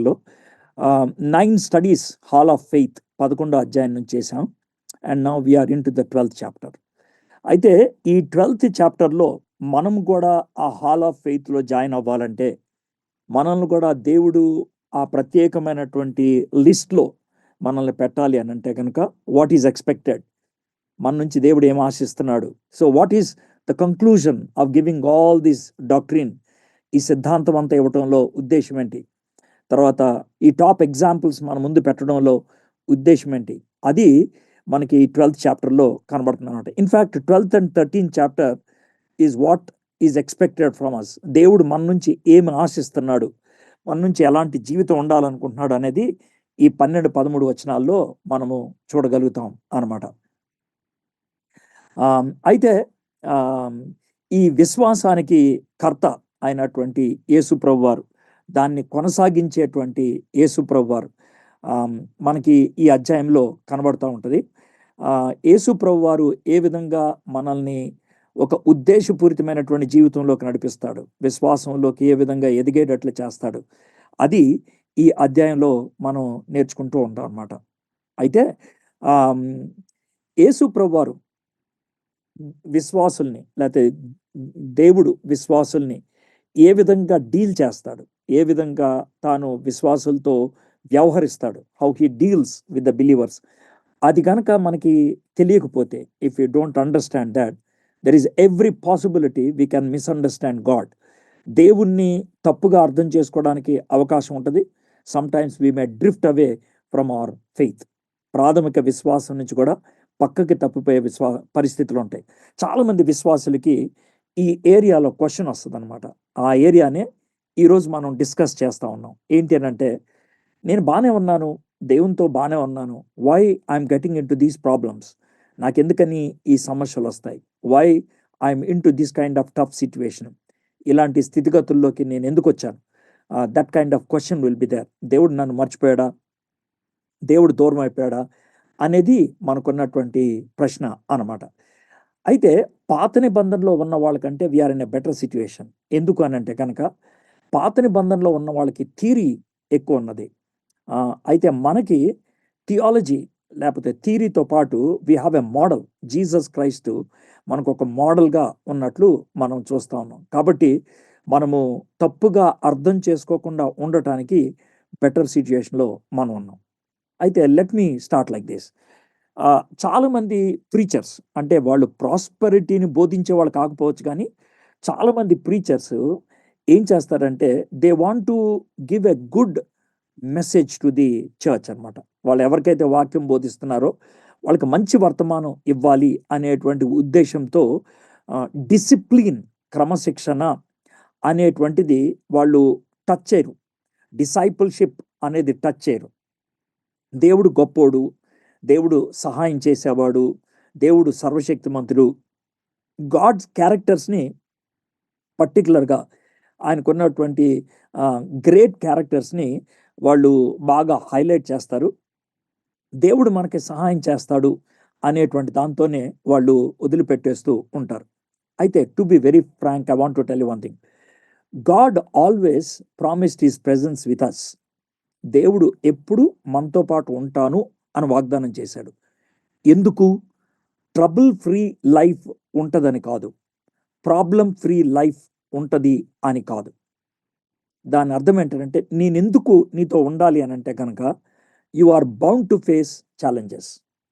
ప్రణాళికలో 9 studies hall of faith 11వ అధ్యాయం నుంచి చేసాం. And now we are into the 12th chapter. అయితే ఈ 12th చాప్టర్లో మనం కూడా ఆ హాల్ ఆఫ్ ఫెయిత్లో జాయిన్ అవ్వాలంటే మనల్ని కూడా దేవుడు ఆ ప్రత్యేకమైనటువంటి లిస్ట్లో మనల్ని పెట్టాలి అని అంటే కనుక వాట్ ఈజ్ ఎక్స్పెక్టెడ్, మన నుంచి దేవుడు ఏం ఆశిస్తున్నాడు. So what is the conclusion of giving all this doctrine, ఈ సిద్ధాంతం అంతా ఇవ్వటంలో ఉద్దేశం ఏంటి, తర్వాత ఈ టాప్ ఎగ్జాంపుల్స్ మన ముందు పెట్టడంలో ఉద్దేశం ఏంటి, అది మనకి 12th చాప్టర్లో కనబడుతుంది అనమాట. In fact 12th and 13th chapter is what is expected from us. దేవుడు మన నుంచి ఏమి ఆశిస్తున్నాడు, మన నుంచి ఎలాంటి జీవితం ఉండాలనుకుంటున్నాడు అనేది ఈ 12-13 వచనాల్లో మనము చూడగలుగుతాం అన్నమాట. అయితే ఈ విశ్వాసానికి కర్త అయినటువంటి యేసు ప్రభువారు, దాన్ని కొనసాగించేటువంటి యేసు ప్రభువారు మనకి ఈ అధ్యాయంలో కనబడుతూ ఉంటుంది. యేసు ప్రభువారు ఏ విధంగా మనల్ని ఒక ఉద్దేశపూరితమైనటువంటి జీవితంలోకి నడిపిస్తాడు, విశ్వాసంలోకి ఏ విధంగా ఎదిగేటట్లు చేస్తాడు, అది ఈ అధ్యాయంలో మనం నేర్చుకుంటూ ఉంటాం అన్నమాట. అయితే యేసు ప్రభువారు విశ్వాసుల్ని, లేకపోతే దేవుడు విశ్వాసుల్ని ఏ విధంగా డీల్ చేస్తాడు, ఏ విధంగా తాను విశ్వాసులతో వ్యవహరిస్తాడు, how he deals with the believers, అది కనుక మనకి తెలియకపోతే, if you don't understand that, there is every possibility we can misunderstand God. దేవుణ్ణి తప్పుగా అర్థం చేసుకోవడానికి అవకాశం ఉంటుంది. Sometimes we may drift away from our faith. ప్రాథమిక విశ్వాసం నుంచి కూడా పక్కకి తప్పిపోయే పరిస్థితులు ఉంటాయి. చాలామంది విశ్వాసులకి ఈ ఏరియాలో క్వశ్చన్ వస్తుంది అనమాట. ఆ ఏరియానే ఈరోజు మనం డిస్కస్ చేస్తూ ఉన్నాం. ఏంటి అని అంటే, నేను బాగానే ఉన్నాను, దేవునితో బాగానే ఉన్నాను, why I'm getting into these problems, నాకెందుకని ఈ సమస్యలు వస్తాయి, why I'm into this kind of tough situation, ఇలాంటి స్థితిగతుల్లోకి నేను ఎందుకు వచ్చాను, that kind of question will be there. దేవుడు నన్ను మర్చిపోయాడా, దేవుడు దూరం అయిపోయాడా అనేది మనకున్నటువంటి ప్రశ్న అన్నమాట. అయితే పాత నిబంధనలో ఉన్న వాళ్ళకంటే we are in a better situation. ఎందుకు అని అంటే కనుక, పాత నిబంధనలో ఉన్న వాళ్ళకి థియరీ ఎక్కువ ఉన్నది. అయితే మనకి థియాలజీ లేకపోతే థియరీతో పాటు we have a model. Jesus Christ మనకు ఒక మోడల్గా ఉన్నట్లు మనం చూస్తూ ఉన్నాం. కాబట్టి మనము తప్పుగా అర్థం చేసుకోకుండా ఉండటానికి బెటర్ సిచ్యువేషన్లో మనం ఉన్నాం. అయితే let me start like this. చాలామంది ప్రీచర్స్, అంటే వాళ్ళు ప్రాస్పరిటీని బోధించే వాళ్ళు కాకపోవచ్చు, కానీ చాలామంది ప్రీచర్స్ ఏం చేస్తారంటే, they want to give a good message to the church అనమాట. వాళ్ళు ఎవరికైతే వాక్యం బోధిస్తున్నారో వాళ్ళకి మంచి వర్తమానం ఇవ్వాలి అనేటువంటి ఉద్దేశంతో డిసిప్లిన్, క్రమశిక్షణ అనేటువంటిది వాళ్ళు టచ్ చేయరు. డిసైపుల్షిప్ అనేది టచ్ చేయరు. దేవుడు గొప్పోడు, దేవుడు సహాయం చేసేవాడు, దేవుడు సర్వశక్తిమంతుడు, గాడ్స్ క్యారెక్టర్స్ని పర్టికులర్గా ఆయనకున్నటువంటి గ్రేట్ క్యారెక్టర్స్ని వాళ్ళు బాగా హైలైట్ చేస్తారు. దేవుడు మనకి సహాయం చేస్తాడు అనేటువంటి దాంతోనే వాళ్ళు వదిలిపెట్టేస్తూ ఉంటారు. అయితే to be very frank, I want to tell you one thing. God always promised his presence with us. దేవుడు ఎప్పుడు మనతో పాటు ఉంటాను అని వాగ్దానం చేశాడు. ఎందుకు? ట్రబుల్ ఫ్రీ లైఫ్ ఉంటుందని కాదు, ప్రాబ్లం ఫ్రీ లైఫ్ ఉంటుంది అని కాదు. దాని అర్థం ఏంటంటే, నేనెందుకు నీతో ఉండాలి అని అంటే కనుక, you are bound to face challenges,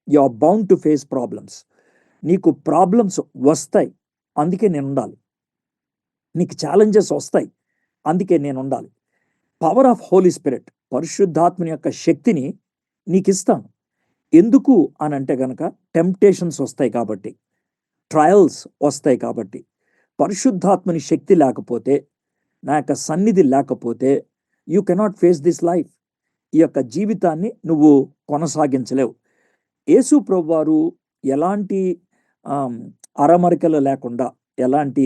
you are bound to face problems. నీకు ప్రాబ్లమ్స్ వస్తాయి, అందుకే నేను ఉండాలి. నీకు ఛాలెంజెస్ వస్తాయి, అందుకే నేను ఉండాలి. పవర్ ఆఫ్ హోలీ స్పిరిట్, పరిశుద్ధాత్మని యొక్క శక్తిని నీకు ఇస్తాను. ఎందుకు అని అంటే కనుక, టెంప్టేషన్స్ వస్తాయి కాబట్టి, ట్రయల్స్ వస్తాయి కాబట్టి. పరిశుద్ధాత్మని శక్తి లేకపోతే, నా యొక్క సన్నిధి లేకపోతే, you cannot face this life. ఈ యొక్క జీవితాన్ని నువ్వు కొనసాగించలేవు. యేసు ప్రభువారు ఎలాంటి అరమరికలు లేకుండా, ఎలాంటి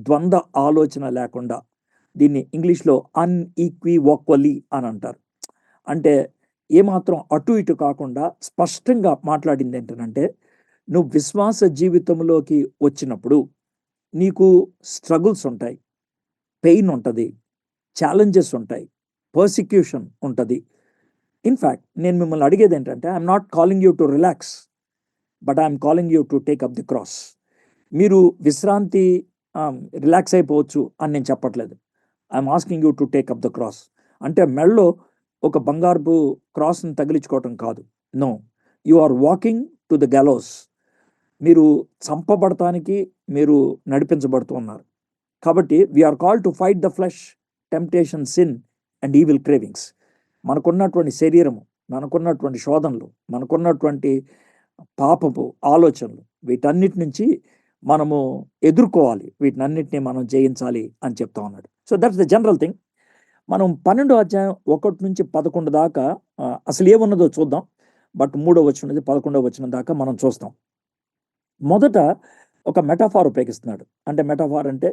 ద్వంద్వ ఆలోచన లేకుండా, దీన్ని ఇంగ్లీష్లో అన్ఈక్వివోక్వలీ అని అంటారు. అంటే ఏమాత్రం అటు ఇటు కాకుండా స్పష్టంగా మాట్లాడింది ఏంటంటే, నువ్వు విశ్వాస జీవితంలోకి వచ్చినప్పుడు నీకు స్ట్రగుల్స్ ఉంటాయి, పెయిన్ ఉంటుంది, ఛాలెంజెస్ ఉంటాయి. పర్సిక్యూషన్ ఉంటుంది. ఇన్ఫ్యాక్ట్ నేను మిమ్మల్ని అడిగేది ఏంటంటే, I'm not calling you to relax, but I'm calling you to take up the cross. మీరు విశ్రాంతి రిలాక్స్ అయిపోవచ్చు అని నేను చెప్పట్లేదు. I'm asking you to take up the cross. అంటే మెడలో ఒక బంగారపు క్రాస్ని తగిలించుకోవటం కాదు. No, you are walking to the gallows. మీరు చంపబడటానికి మీరు నడిపించబడుతూ ఉన్నారు. కాబట్టి we're call to fight the flesh, temptation, sin and evil cravings. మనకున్నటువంటి శరీరము, మనకున్నటువంటి శోధనలు, మనకున్నటువంటి పాపపు ఆలోచనలు, వీటన్నిటి నుంచి మనము ఎదుర్కోవాలి, వీటినన్నిటిని మనం జయించాలి అని చెప్తా ఉన్నాడు. So that's the general thing. మనం 12వ అధ్యాయం 1 నుంచి 11 దాకా అసలు ఏమున్నదో చూద్దాం. బట్ 3వ వచనం నుంచి 11వ వచనం దాకా మనం చూస్తాం. మొదట ఒక మెటాఫార్ ఉపయోగిస్తున్నాడు. అంటే మెటాఫార్ అంటే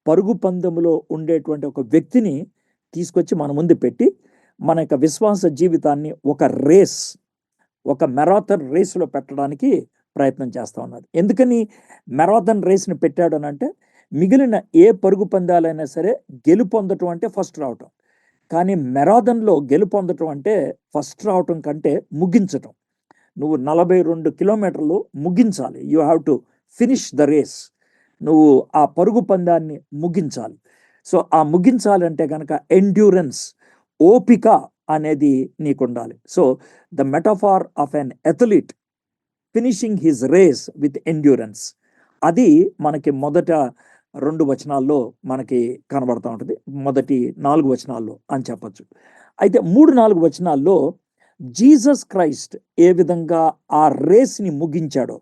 పరుగు పందెములో ఉండేటువంటి ఒక వ్యక్తిని తీసుకొచ్చి మన ముందు పెట్టి మన యొక్క విశ్వాస జీవితాన్ని ఒక రేస్, ఒక మెరాథన్ రేస్లో పెట్టడానికి ప్రయత్నం చేస్తూ ఉన్నాడు. ఎందుకని మెరాథన్ రేస్ని పెట్టాడు అని అంటే, మిగిలిన ఏ పరుగు పందాలైనా సరే గెలుపొందటం అంటే ఫస్ట్ రావటం, కానీ మెరాథన్లో గెలుపొందటం అంటే ఫస్ట్ రావటం కంటే ముగించటం. నువ్వు 42 కిలోమీటర్లు ముగించాలి. You have to finish the race. నువ్వు ఆ పరుగు పందాన్ని ముగించాలి. సో ఆ ముగించాలంటే కనుక ఎండ్యూరెన్స్, ఓపిక అనేది నీకు ఉండాలి. So the metaphor of an athlete finishing his race with endurance, అది మనకి మొదట 2 వచనాల్లో మనకి కనబడతా ఉంటుంది. మొదటి 4 వచనాల్లో అని చెప్పచ్చు. అయితే 3-4 వచనాల్లో జీసస్ క్రైస్ట్ ఏ విధంగా ఆ రేస్ని ముగించాడో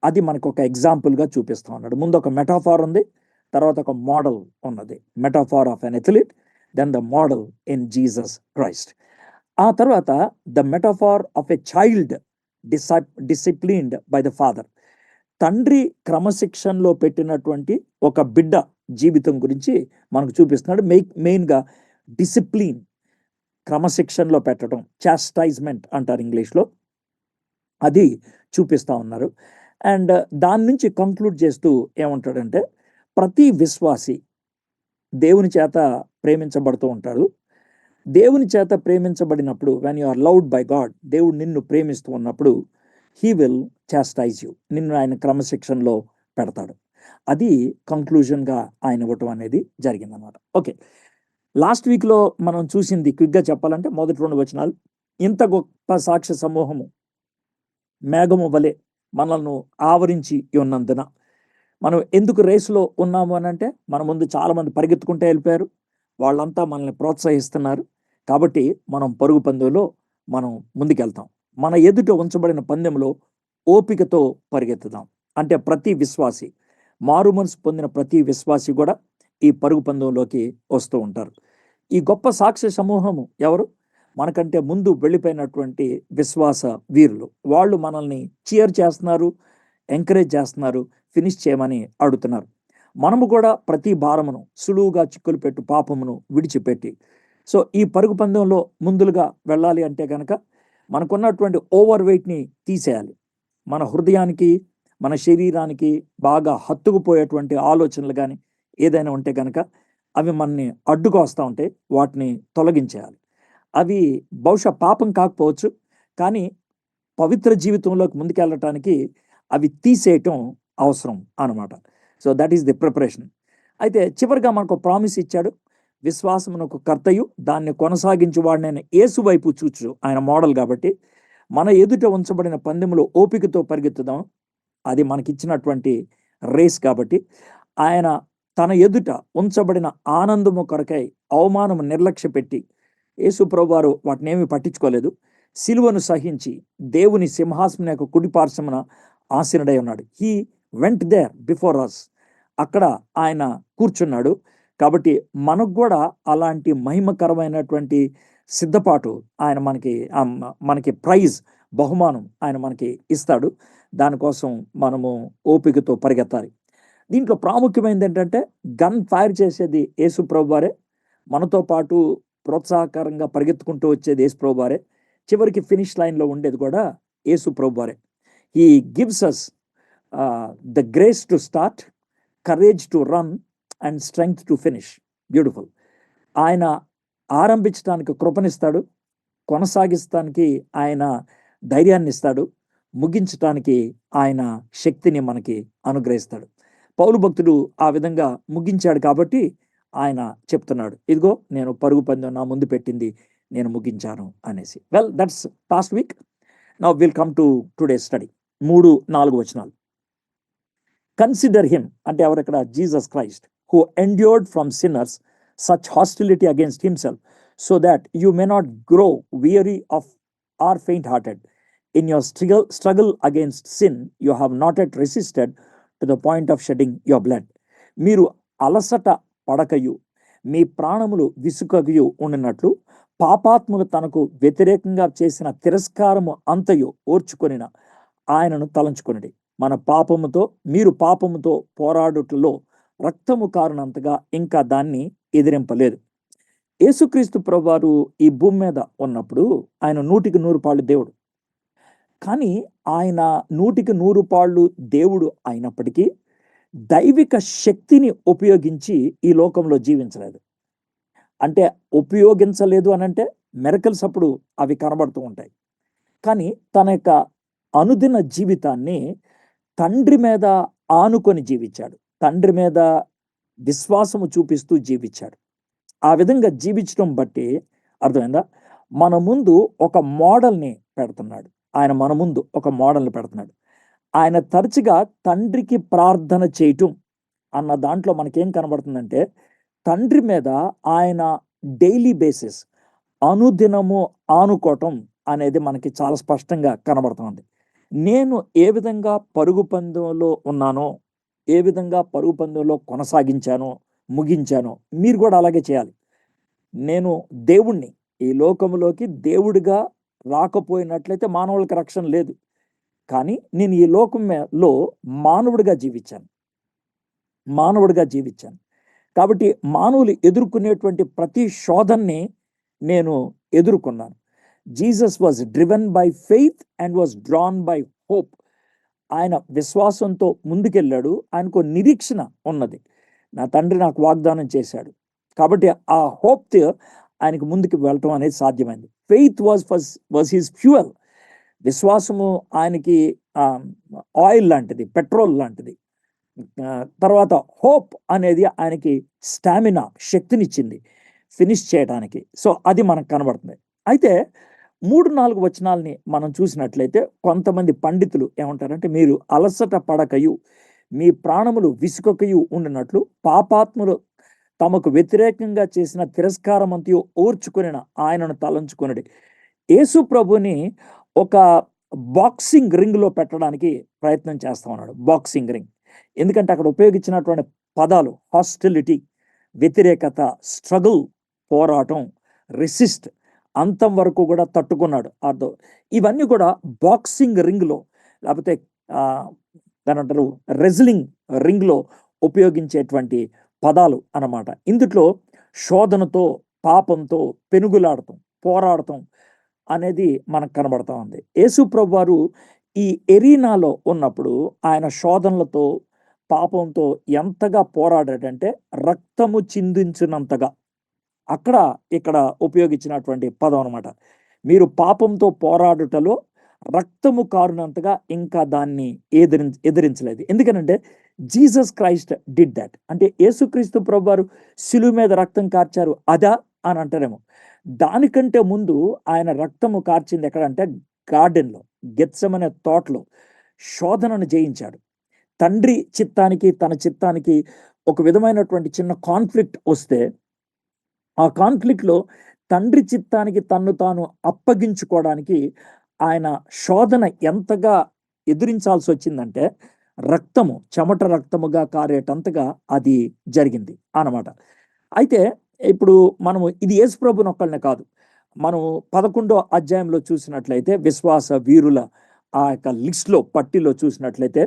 అది మనకు ఒక ఎగ్జాంపుల్గా చూపిస్తూ ఉన్నాడు. ముందు ఒక మెటాఫార్ ఉంది, తర్వాత ఒక మోడల్ ఉన్నది. Metaphor of an athlete, then the model in Jesus Christ. ఆ తర్వాత the metaphor of a child disciplined by the father. తండ్రి క్రమశిక్షణలో పెట్టినటువంటి ఒక బిడ్డ జీవితం గురించి మనకు చూపిస్తున్నాడు. మెయిన్గా డిసిప్లిన్, క్రమశిక్షణలో పెట్టడం, చాస్టైజ్మెంట్ అంటారు ఇంగ్లీష్లో, అది చూపిస్తూ ఉన్నారు. అండ్ దాని నుంచి కంక్లూడ్ చేస్తూ ఏమంటాడంటే, ప్రతి విశ్వాసి దేవుని చేత ప్రేమించబడుతూ ఉంటాడు. దేవుని చేత ప్రేమించబడినప్పుడు, when you are loved by God, దేవుడు నిన్ను ప్రేమిస్తూ ఉన్నప్పుడు హీ విల్ చాస్టైజ్ యూ, నిన్ను ఆయన క్రమశిక్షణలో పెడతాడు. అది కంక్లూజన్గా ఆయన ఇవ్వటం అనేది జరిగిందన్నమాట. ఓకే, లాస్ట్ వీక్లో మనం చూసింది క్విక్గా చెప్పాలంటే మొదటి 2 వచనాలు, ఇంత గొప్ప సాక్ష్య సమూహము మేఘము వలె మనల్ని ఆవరించి ఉన్నందున మనం ఎందుకు రేసులో ఉన్నాము అని అంటే, మన ముందు చాలామంది పరిగెత్తుకుంటే వెళ్ళిపోయారు, వాళ్ళంతా మనల్ని ప్రోత్సహిస్తున్నారు. కాబట్టి మనం పరుగు పందెంలో మనం ముందుకెళ్తాం. మన ఎదుట ఉంచబడిన పందెంలో ఓపికతో పరిగెత్తుదాం. అంటే ప్రతి విశ్వాసి, మారు మనసు పొందిన ప్రతి విశ్వాసి కూడా ఈ పరుగు పందెంలోకి వస్తూ ఉంటారు. ఈ గొప్ప సాక్ష్య సమూహము ఎవరు? మనకంటే ముందు వెళ్ళిపోయినటువంటి విశ్వాస వీరులు. వాళ్ళు మనల్ని చీర్ చేస్తున్నారు, ఎంకరేజ్ చేస్తున్నారు, ఫినిష్ చేయమని అడుగుతున్నారు. మనము కూడా ప్రతి భారమును, సులువుగా చిక్కులు పెట్టు పాపమును విడిచిపెట్టి, సో ఈ పరుగు పందెంలో ముందులుగా వెళ్ళాలి అంటే కనుక మనకున్నటువంటి ఓవర్ వెయిట్ని తీసేయాలి. మన హృదయానికి, మన శరీరానికి బాగా హత్తుకుపోయేటువంటి ఆలోచనలు కానీ ఏదైనా ఉంటే కనుక అవి మనని అడ్డుగా వస్తూ ఉంటాయి, వాటిని తొలగించేయాలి. అవి బహుశా పాపం కాకపోవచ్చు, కానీ పవిత్ర జీవితంలోకి ముందుకెళ్ళటానికి అవి తీసేయటం అవసరం అన్నమాట. So that is the preparation. అయితే చివరిగా మనకు ప్రామిస్ ఇచ్చాడు, విశ్వాసమునకు కర్తయు దాన్ని కొనసాగించువాడినైన యేసు వైపు చూచు, ఆయన మోడల్. కాబట్టి మన ఎదుట ఉంచబడిన పందెములో ఓపికతో పరిగెత్తుదాం. అది మనకిచ్చినటువంటి రేస్. కాబట్టి ఆయన తన ఎదుట ఉంచబడిన ఆనందము కొరకై అవమానము నిర్లక్ష్య పెట్టి, యేసు ప్రభువారు వాటిని ఏమీ పట్టించుకోలేదు, సిలువను సహించి దేవుని సింహాసనం యొక్క కుడిపార్శ్వమున ఆసీనుడై ఉన్నాడు. He went there before us, అక్కడ ఆయన కూర్చున్నాడు. కాబట్టి మనకు కూడా అలాంటి మహిమకరమైనటువంటి సిద్ధపాటు ఆయన మనకి ప్రైజ్, బహుమానం ఆయన మనకి ఇస్తాడు. దానికోసం మనము ఓపికతో పరిగెత్తాలి. దీంట్లో ప్రాముఖ్యమైనది ఏంటంటే, గన్ ఫైర్ చేసేది యేసు ప్రభువారే, మనతో పాటు ప్రోత్సాహకరంగా పరిగెత్తుకుంటూ వచ్చేది యేసు ప్రభువారే, చివరికి ఫినిష్ లైన్లో ఉండేది కూడా యేసు ప్రభువారే. He gives us the grace to start, courage to run and strength to finish. Beautiful. ఆయన ఆరంభించడానికి కృపనిస్తాడు, కొనసాగించడానికి ఆయన ధైర్యాన్ని ఇస్తాడు, ముగించటానికి ఆయన శక్తిని మనకి అనుగ్రహిస్తాడు. పౌలు భక్తుడు ఆ విధంగా ముగించాడు కాబట్టి ఆయన చెప్తున్నాడు, ఇదిగో నేను పరుగు పందెం నా ముందు పెట్టింది నేను ముగించాను అనేసి. Well, that's past week. Now will come to today study. 3-4 వచనాలు. కన్సిడర్ హిమ్ అంటే ఎవరు ఇక్కడ? Jesus Christ, who endured from sinners such hostility against himself, so that you may not grow weary of or faint-hearted. In your struggle against sin, you have not yet resisted to the point of shedding your blood. మీరు అలసట పడకయు మీ ప్రాణములు విసుకయు ఉండినట్లు పాపాత్ములు తనకు వ్యతిరేకంగా చేసిన తిరస్కారము అంతయు ఓర్చుకొనిన ఆయనను తలంచుకొనిడి. మన పాపముతో మీరు పాపముతో పోరాడుటలో రక్తము కారునంతగా ఇంకా దాన్ని ఎదిరింపలేదు. యేసుక్రీస్తు ప్రభువారు ఈ భూమి మీద ఉన్నప్పుడు ఆయన 100% పాళ్ళు దేవుడు. కానీ ఆయన 100% దేవుడు అయినప్పటికీ దైవిక శక్తిని ఉపయోగించి ఈ లోకంలో జీవించలేదు. అంటే ఉపయోగించలేదు అనంటే మిరకల్స్ అప్పుడు అవి కనబడుతూ ఉంటాయి. కానీ తన యొక్క అనుదిన జీవితాన్ని తండ్రి మీద ఆనుకొని జీవించాడు, తండ్రి మీద విశ్వాసము చూపిస్తూ జీవించాడు. ఆ విధంగా జీవించడం బట్టి అర్థమైందా, మన ముందు ఒక మోడల్ని పెడుతున్నాడు. ఆయన మన ముందు ఒక మోడల్ని పెడుతున్నాడు. ఆయన తరచుగా తండ్రికి ప్రార్థన చేయటం అన్న దాంట్లో మనకేం కనబడుతుందంటే, తండ్రి మీద ఆయన డైలీ బేసిస్ అనుదినము ఆనుకోవటం అనేది మనకి చాలా స్పష్టంగా కనబడుతుంది. నేను ఏ విధంగా పరుగు పందెంలో ఉన్నానో, ఏ విధంగా పరుగు పందెంలో కొనసాగించానో, ముగించానో మీరు కూడా అలాగే చేయాలి. నేను దేవుణ్ణి, ఈ లోకంలోకి దేవుడిగా రాకపోయినట్లయితే మానవులకు రక్షణ లేదు. కానీ నేను ఈ లోకంలో మానవుడిగా జీవించాను. కాబట్టి మానవులు ఎదుర్కొనేటువంటి ప్రతి శోధనని నేను ఎదుర్కొన్నాను. Jesus was driven by faith and was drawn by hope. ఆయన విశ్వాసంతో ముందుకెళ్ళాడు. ఆయనకు నిరీక్షణ ఉన్నది. నా తండ్రి నాకు వాగ్దానం చేశాడు కాబట్టి ఆ హోప్ ఆయనకు ముందుకు వెళ్ళటం అనేది సాధ్యమైంది. Faith was his fuel. విశ్వాసము ఆయనకి ఆయిల్ లాంటిది, పెట్రోల్ లాంటిది. తర్వాత హోప్ అనేది ఆయనకి స్టామినా, శక్తినిచ్చింది ఫినిష్ చేయడానికి. సో అది మనకు కనబడుతుంది. అయితే 3-4 వచనాలని మనం చూసినట్లయితే కొంతమంది పండితులు ఏమంటారంటే, మీరు అలసట పడకయు మీ ప్రాణములు విసుకకయు ఉండినట్లు పాపాత్ములు తమకు వ్యతిరేకంగా చేసిన తిరస్కారమంతయు ఓర్చుకొనిన ఆయనను తలంచుకొనిడి. యేసు ప్రభుని ఒక బాక్సింగ్ రింగ్ లో పెట్టడానికి ప్రయత్నం చేస్తా ఉన్నాడు. బాక్సింగ్ రింగ్ ఎందుకంటే అక్కడ ఉపయోగించినటువంటి పదాలు హాస్టిలిటీ, వ్యతిరేకత, స్ట్రగుల్, పోరాటం, రెసిస్ట్, అంతం వరకు కూడా తట్టుకున్నాడు. అర్థం ఇవన్నీ కూడా బాక్సింగ్ రింగ్లో లేకపోతే దాని అంటారు రెజ్లింగ్ రింగ్లో ఉపయోగించేటువంటి పదాలు అన్నమాట. ఇందులో శోధనతో, పాపంతో పెనుగులాడటం, పోరాడటం అనేది మనకు కనబడతా ఉంది. యేసు ప్రభు వారు ఈ ఎరీనాలో ఉన్నప్పుడు ఆయన శోధనలతో, పాపంతో ఎంతగా పోరాడాడంటే రక్తము చిందించినంతగా. ఇక్కడ ఉపయోగించినటువంటి పదం అనమాట. మీరు పాపంతో పోరాడుటలో రక్తము కారునంతగా ఇంకా దాన్ని ఎదిరించలేదు. ఎందుకనంటే జీసస్ క్రైస్ట్ డిడ్ దాట్. అంటే యేసుక్రీస్తు ప్రభువారు శిలువ మీద రక్తం కార్చారు అదా అని అంటారేమో. దానికంటే ముందు ఆయన రక్తము కార్చింది ఎక్కడంటే గార్డెన్లో, గెత్సెమనే తోటలో శోధనను జయించాడు. తండ్రి చిత్తానికి తన చిత్తానికి ఒక విధమైనటువంటి చిన్న కాన్ఫ్లిక్ట్ వస్తే ఆ కాన్ఫ్లిక్ట్లో తండ్రి చిత్తానికి తన్ను తాను అప్పగించుకోవడానికి ఆయన శోధన ఎంతగా ఎదురించాల్సి వచ్చిందంటే రక్తము చెమట రక్తముగా కారేటంతగా అది జరిగింది అన్నమాట. అయితే ఇప్పుడు మనము ఇది యేసు ప్రభుని ఒక్కళ్ళనే కాదు, మనం 11వ అధ్యాయంలో చూసినట్లయితే విశ్వాస వీరుల ఆ యొక్క లిస్ట్లో పట్టిలో చూసినట్లయితే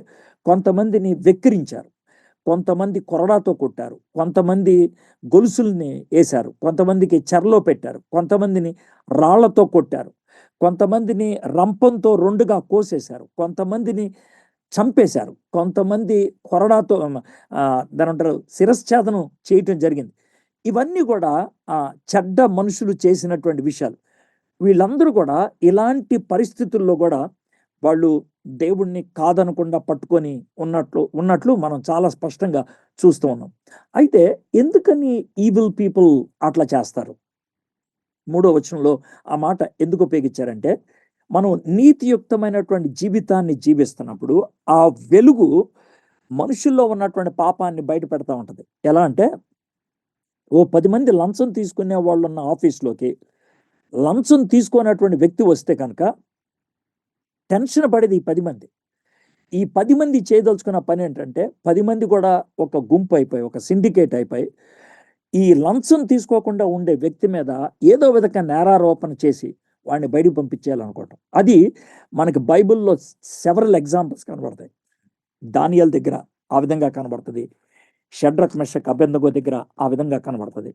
కొంతమందిని వెక్కిరించారు, కొంతమంది కొరడాతో కొట్టారు, కొంతమంది గొలుసుల్ని వేశారు, కొంతమందికి చెరలో పెట్టారు, కొంతమందిని రాళ్లతో కొట్టారు, కొంతమందిని రంపంతో 2గా కోసేశారు, కొంతమందిని చంపేశారు, కొంతమంది కొరడాతో దాని అంటారు శిరశ్ఛేదనం చేయటం జరిగింది. ఇవన్నీ కూడా చెడ్డ మనుషులు చేసినటువంటి విషయాలు. వీళ్ళందరూ కూడా ఇలాంటి పరిస్థితుల్లో కూడా వాళ్ళు దేవుణ్ణి కాదనకుండా పట్టుకొని ఉన్నట్లు మనం చాలా స్పష్టంగా చూస్తూ ఉన్నాం. అయితే ఎందుకని ఈవిల్ పీపుల్ అట్లా చేస్తారు? 3వ వచనంలో ఆ మాట ఎందుకు ఉపయోగించారంటే, మనం నీతియుక్తమైనటువంటి జీవితాన్ని జీవిస్తున్నప్పుడు ఆ వెలుగు మనుషుల్లో ఉన్నటువంటి పాపాన్ని బయట పెడతా ఉంటది. ఎలా అంటే, ఓ 10 మంది లంచం తీసుకునే వాళ్ళున్న ఆఫీస్‌లోకి లంచం తీసుకోనటువంటి వ్యక్తి వస్తే కనుక టెన్షన్ పడేది ఈ 10 మంది. ఈ 10 మంది చేయదలుచుకున్న పనేంటంటే, 10 మంది కూడా ఒక గుంపు అయిపోయి, ఒక సిండికేట్ అయిపోయి, ఈ లంచం తీసుకోకుండా ఉండే వ్యక్తి మీద ఏదో విధంగా నేరారోపణ చేసి వాడిని బయటికి పంపించేయాలనుకోవటం. అది మనకి బైబిల్‌లో సెవరల్ ఎగ్జాంపుల్స్ కనబడతాయి. దానియేలు దగ్గర ఆ విధంగా కనబడతది. షడ్రక్, మెషక్, అబేద్నెగో దగ్గర ఆ విధంగా కనబడతది.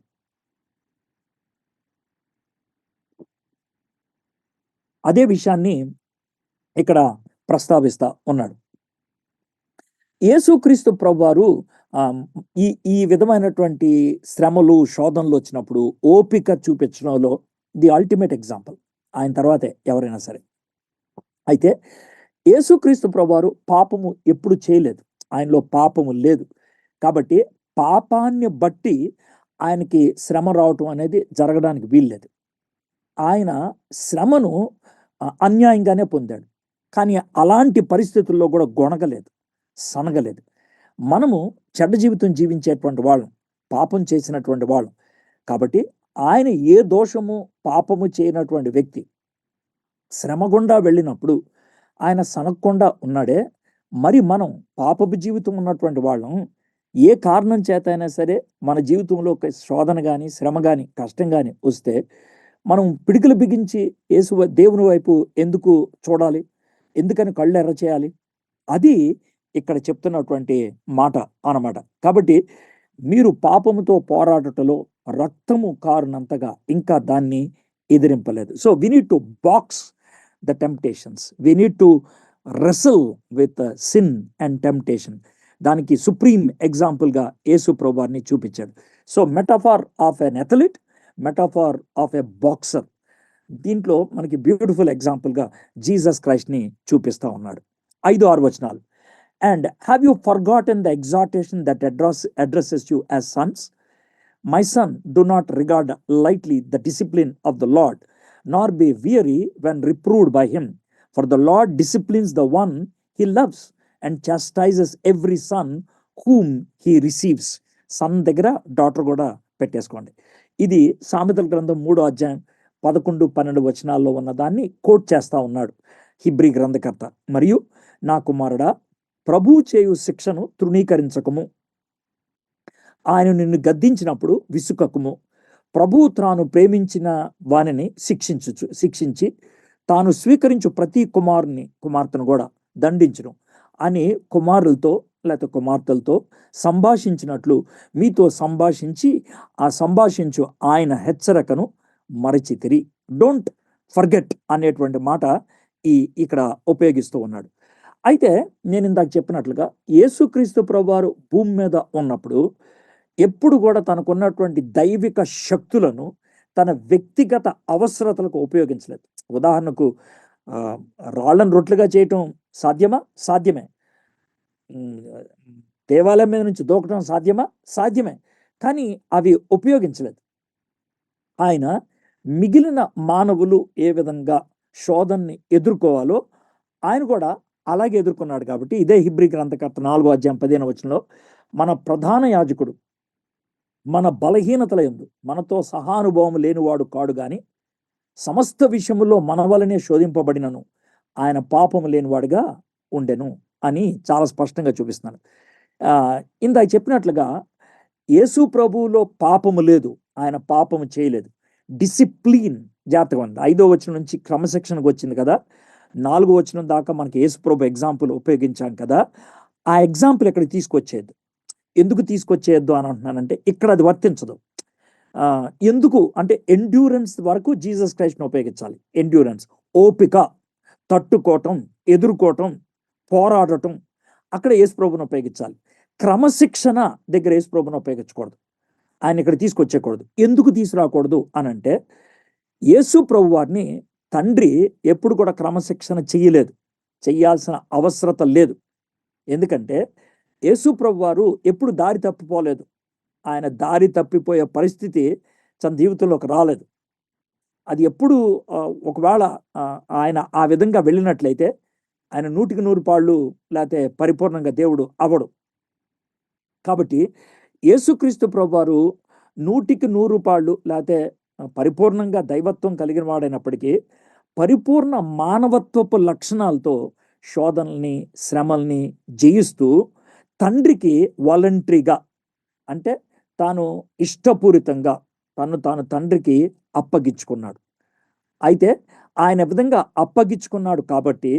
అదే విషయాన్ని ఇక్కడ ప్రస్తావిస్తా ఉన్నాడు. యేసుక్రీస్తు ప్రభువారు ఈ ఈ విధమైనటువంటి శ్రమలు, శోధనలు వచ్చినప్పుడు ఓపిక చూపించడంలో ది అల్టిమేట్ ఎగ్జాంపుల్. ఆయన తర్వాతే ఎవరైనా సరే. అయితే యేసుక్రీస్తు ప్రభువారు పాపము ఎప్పుడు చేయలేదు. ఆయనలో పాపము లేదు. కాబట్టి పాపాన్ని బట్టి ఆయనకి శ్రమ రావటం అనేది జరగడానికి వీల్లేదు. ఆయన శ్రమను అన్యాయంగానే పొందాడు. కానీ అలాంటి పరిస్థితుల్లో కూడా గొణగలేదు, సనగలేదు. మనము చెడ్డ జీవితం జీవించేటువంటి వాళ్ళం, పాపం చేసినటువంటి వాళ్ళం. కాబట్టి ఆయన ఏ దోషము, పాపము చేయనటువంటి వ్యక్తి శ్రమ గుండా వెళ్ళినప్పుడు ఆయన సనగకుండా ఉన్నాడే. మరి మనం పాపపు జీవితం ఉన్నటువంటి వాళ్ళం ఏ కారణం చేత అయినా సరే మన జీవితంలో ఒక శోధన గాని, శ్రమ గాని, కష్టం గాని వస్తే మనం పిడికిలు బిగించి దేవుని వైపు ఎందుకు చూడాలి? ఎందుకని కళ్ళు ఎర్ర చేయాలి? అది ఇక్కడ చెప్తున్నటువంటి మాట అన్నమాట. కాబట్టి మీరు పాపముతో పోరాడుటలో రక్తము కారునంతగా ఇంకా దాన్ని ఎదిరింపలేదు. So we need to box the temptations. We need to wrestle with sin and temptation. దానికి సుప్రీం ఎగ్జాంపుల్‌గా యేసు ప్రభువారిని చూపించాడు. So metaphor of an athlete, metaphor of a boxer. దీంట్లో మనకి బ్యూటిఫుల్ ఎగ్జాంపుల్‌గా జీసస్ క్రైస్ట్‌ని చూపిస్తా ఉన్నాడు. 5, 6 వచనాలు. And have you forgotten the exhortation that addresses you as sons? My son, do not regard lightly the discipline of the Lord, nor be weary when reproved by him. For the Lord disciplines the one he loves and chastises every son whom he receives. Son దగ్గర daughter కూడా పెట్టేసుకోండి. ఇది సామెతల గ్రంథం 3వ అధ్యాయం 11, 12 వచనాల్లో ఉన్న దాన్ని కోట్ చేస్తా ఉన్నాడు హెబ్రీ గ్రంథకర్త. మరియు నా కుమారుడా, ప్రభువు చేయు శిక్షను తృణీకరించకము. ఆయన నిన్ను గద్దించినప్పుడు విసుకకుము. ప్రభువు తాను ప్రేమించిన వానిని శిక్షించి తాను స్వీకరించు ప్రతి కుమార్తెను కూడా దండించును అని కుమారులతో లేకపోతే కుమార్తెలతో సంభాషించినట్లు మీతో సంభాషించి ఆ సంభాషించు ఆయన హెచ్చరికను మరచితిరి. డోంట్ ఫర్గెట్ అనేటువంటి మాట ఇక్కడ ఉపయోగిస్తూ ఉన్నాడు. అయితే నేను ఇందాక చెప్పినట్లుగా యేసుక్రీస్తు ప్రభువారు భూమి మీద ఉన్నప్పుడు ఎప్పుడు కూడా తనకున్నటువంటి దైవిక శక్తులను తన వ్యక్తిగత అవసరతలకు ఉపయోగించలేదు. ఉదాహరణకు రాళ్ళను రొట్లుగా చేయటం సాధ్యమా? సాధ్యమే. దేవాలయం మీద నుంచి దూకటం సాధ్యమా? సాధ్యమే. కానీ అవి ఉపయోగించలేదు. ఆయన మిగిలిన మానవులు ఏ విధంగా శోధనని ఎదుర్కోవాలో ఆయన కూడా అలాగే ఎదుర్కొన్నాడు. కాబట్టి ఇదే హెబ్రీ గ్రంథకర్త 4వ అధ్యాయం 15వ వచనంలో మన ప్రధాన యాజకుడు మన బలహీనతల యందు మనతో సహానుభవం లేనివాడు కాడు గాని సమస్త విషయములో మన వలనే శోధింపబడినను ఆయన పాపము లేనివాడుగా ఉండెను అని చాలా స్పష్టంగా చూపిస్తున్నాడు. ఇందాక చెప్పినట్లుగా యేసు ప్రభువులో పాపము లేదు, ఆయన పాపము చేయలేదు. డిసిప్లిన్ జాగ్రత్తగా ఉంది. 5వ వచనం నుంచి క్రమశిక్షణకు వచ్చింది కదా, 4వ వచనం దాకా మనకి యేసు ప్రభు ఎగ్జాంపుల్ ఉపయోగించాం కదా. ఆ ఎగ్జాంపుల్ ఇక్కడికి తీసుకొచ్చేది. ఎందుకు తీసుకొచ్చేయద్దు అని అంటున్నానంటే ఇక్కడ అది వర్తించదు. ఎందుకు అంటే ఎండ్యూరెన్స్ వరకు జీసస్ క్రైస్ట్ని ఉపయోగించాలి. ఎండ్యూరెన్స్, ఓపిక, తట్టుకోవటం, ఎదుర్కోవటం, పోరాడటం, అక్కడ యేసు ప్రభువుని ఉపయోగించాలి. క్రమశిక్షణ దగ్గర యేసు ప్రభువుని ఉపయోగించకూడదు. ఆయన ఇక్కడ తీసుకొచ్చేయకూడదు. ఎందుకు తీసుకురాకూడదు అనంటే, యేసు ప్రభు వారిని తండ్రి ఎప్పుడు కూడా క్రమశిక్షణ చెయ్యలేదు. చెయ్యాల్సిన అవసరత లేదు. ఎందుకంటే యేసు ప్రభు వారు ఎప్పుడు దారి తప్పిపోలేదు. ఆయన దారి తప్పిపోయే పరిస్థితి తన జీవితంలోకి రాలేదు. అది ఎప్పుడు ఒకవేళ ఆయన ఆ విధంగా వెళ్ళినట్లయితే ఆయన 100కి 100 పాళ్ళు లేకపోతే పరిపూర్ణంగా దేవుడు అవ్వడు. కాబట్టి యేసుక్రీస్తు ప్రభువారు 100కి 100 పాళ్ళు లేకపోతే పరిపూర్ణంగా దైవత్వం కలిగిన వాడైనప్పటికీ పరిపూర్ణ మానవత్వపు లక్షణాలతో శోధనల్ని, శ్రమల్ని జయిస్తూ తండ్రికి వాలంటరీగా, అంటే తాను ఇష్టపూరితంగా తాను తండ్రికి అప్పగించుకున్నాడు. అయితే ఆయన విధంగా అప్పగించుకున్నాడు కాబట్టి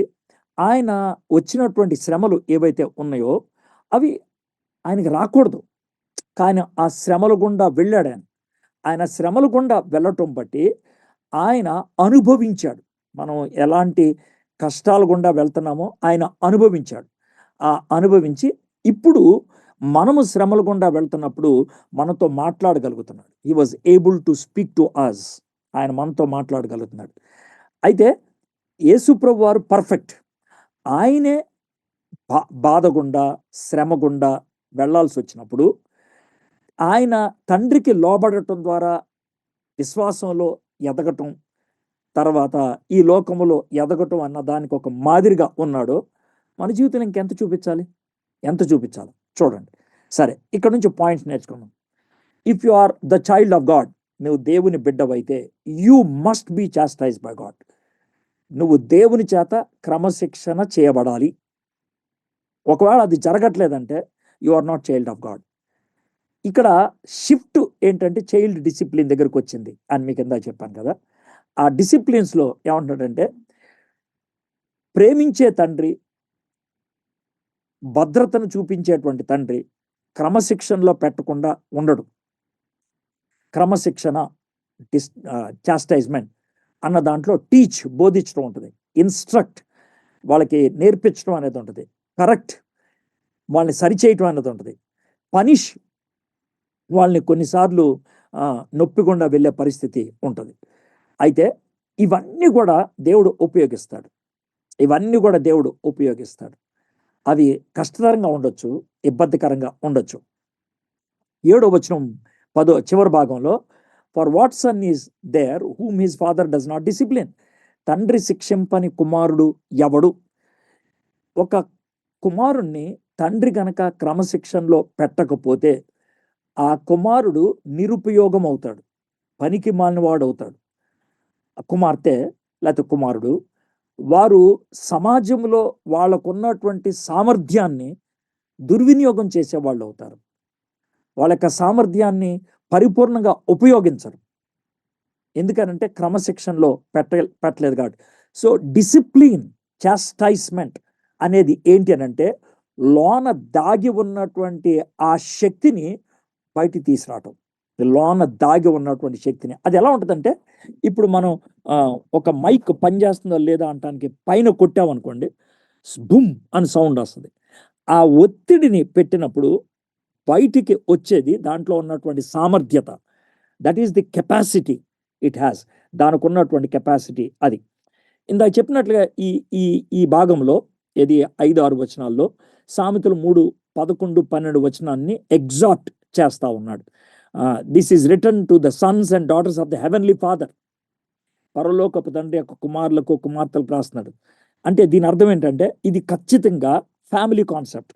ఆయన వచ్చినటువంటి శ్రమలు ఏవైతే ఉన్నాయో అవి ఆయనకి రాకూడదు. కానీ ఆ శ్రమల గుండా వెళ్ళాడు ఆయన. ఆయన శ్రమల గుండా వెళ్ళటం బట్టి ఆయన అనుభవించాడు. మనం ఎలాంటి కష్టాల గుండా వెళ్తున్నామో ఆయన అనుభవించాడు. ఆ అనుభవించి ఇప్పుడు మనము శ్రమల గుండా వెళ్తున్నప్పుడు మనతో మాట్లాడగలుగుతున్నాడు. He was able to speak to us. ఆయన మనతో మాట్లాడగలుగుతున్నాడు. అయితే యేసు ప్రభు వారు పర్ఫెక్ట్. ఆయనే బాధ గుండా, శ్రమ గుండా వెళ్ళాల్సి వచ్చినప్పుడు ఆయన తండ్రికి లోబడటం ద్వారా విశ్వాసంలో ఎదగటం, తర్వాత ఈ లోకములో ఎదగటం అన్న దానికి ఒక మాదిరిగా ఉన్నాడు. మన జీవితం ఇంకెంత చూపించాలి? ఎంత చూపించాలి చూడండి. సరే, ఇక్కడ నుంచి పాయింట్స్ నేర్చుకుందాం. If you are the child of God, నువ్వు దేవుని బిడ్డవైతే you must be chastised by God. నువ్వు దేవుని చేత క్రమశిక్షణ చేయబడాలి. ఒకవేళ అది జరగట్లేదంటే you are not child of God. ఇక్కడ షిఫ్ట్ ఏంటంటే చైల్డ్ డిసిప్లిన్ దగ్గరకు వచ్చింది అని మీకు ఇందాక చెప్పాను కదా. ఆ డిసిప్లిన్స్లో ఏమంటాడంటే, ప్రేమించే తండ్రి, భద్రతను చూపించేటువంటి తండ్రి క్రమశిక్షణలో పెట్టకుండా ఉండడు. క్రమశిక్షణ, చాస్టైజ్మెంట్ అన్న దాంట్లో టీచ్, బోధించడం ఉంటుంది. ఇన్స్ట్రక్ట్, వాళ్ళకి నేర్పించడం అనేది ఉంటుంది. కరెక్ట్, వాళ్ళని సరిచేయటం అనేది ఉంటుంది. పనిష్, వాళ్ళని కొన్నిసార్లు నొప్పి గుండా వెళ్ళే పరిస్థితి ఉంటుంది. అయితే ఇవన్నీ కూడా దేవుడు ఉపయోగిస్తాడు. అవి కష్టతరంగా ఉండొచ్చు, ఇబ్బందికరంగా ఉండొచ్చు. 7వ వచనం 10వ చివరి భాగంలో, for what son is there whom his father does not discipline. తండ్రి శిక్షింపని కుమారుడు ఎవడు? ఒక కుమారుణ్ణి తండ్రి గనక క్రమశిక్షణలో పెట్టకపోతే ఆ కుమారుడు నిరుపయోగం అవుతాడు, పనికి మాలినవాడు అవుతాడు. కుమార్తె లేకపోతే కుమారుడు వారు సమాజంలో వాళ్ళకున్నటువంటి సామర్థ్యాన్ని దుర్వినియోగం చేసేవాళ్ళు అవుతారు. వాళ్ళ యొక్క సామర్థ్యాన్ని పరిపూర్ణంగా ఉపయోగించరు. ఎందుకనంటే క్రమశిక్షణలో పెట్టలేదు కాబట్టి. సో డిసిప్లిన్, చాస్టైజ్మెంట్ అనేది ఏంటి అనంటే లోన దాగి ఉన్నటువంటి ఆ శక్తిని బయటికి తీసుకురావటం. లోన దాగి ఉన్నటువంటి శక్తిని. అది ఎలా ఉంటుందంటే, ఇప్పుడు మనం ఒక మైక్ పనిచేస్తుందో లేదా అంటానికి పైన కొట్టామనుకోండి, బుమ్ అని సౌండ్ వస్తుంది. ఆ ఒత్తిడిని పెట్టినప్పుడు బయటికి వచ్చేది దాంట్లో ఉన్నటువంటి సామర్థ్యత. That is the capacity it has. దానికి ఉన్నటువంటి కెపాసిటీ అది. ఇందాక చెప్పినట్లుగా ఈ ఈ ఈ భాగంలో ఇది 5-6 వచనాల్లో సామెతలు 3:11, 12 వచనాన్ని ఎగ్జార్ట్ చేస్తా ఉన్నాడు. This is return to the Sons and daughters of the heavenly father. పరలోకపు తండ్రి యొక్క కుమారులకు, కుమార్తెలకు రాస్తున్నాడు. అంటే దీని అర్థం ఏంటంటే ఇది ఖచ్చితంగా ఫ్యామిలీ కాన్సెప్ట్.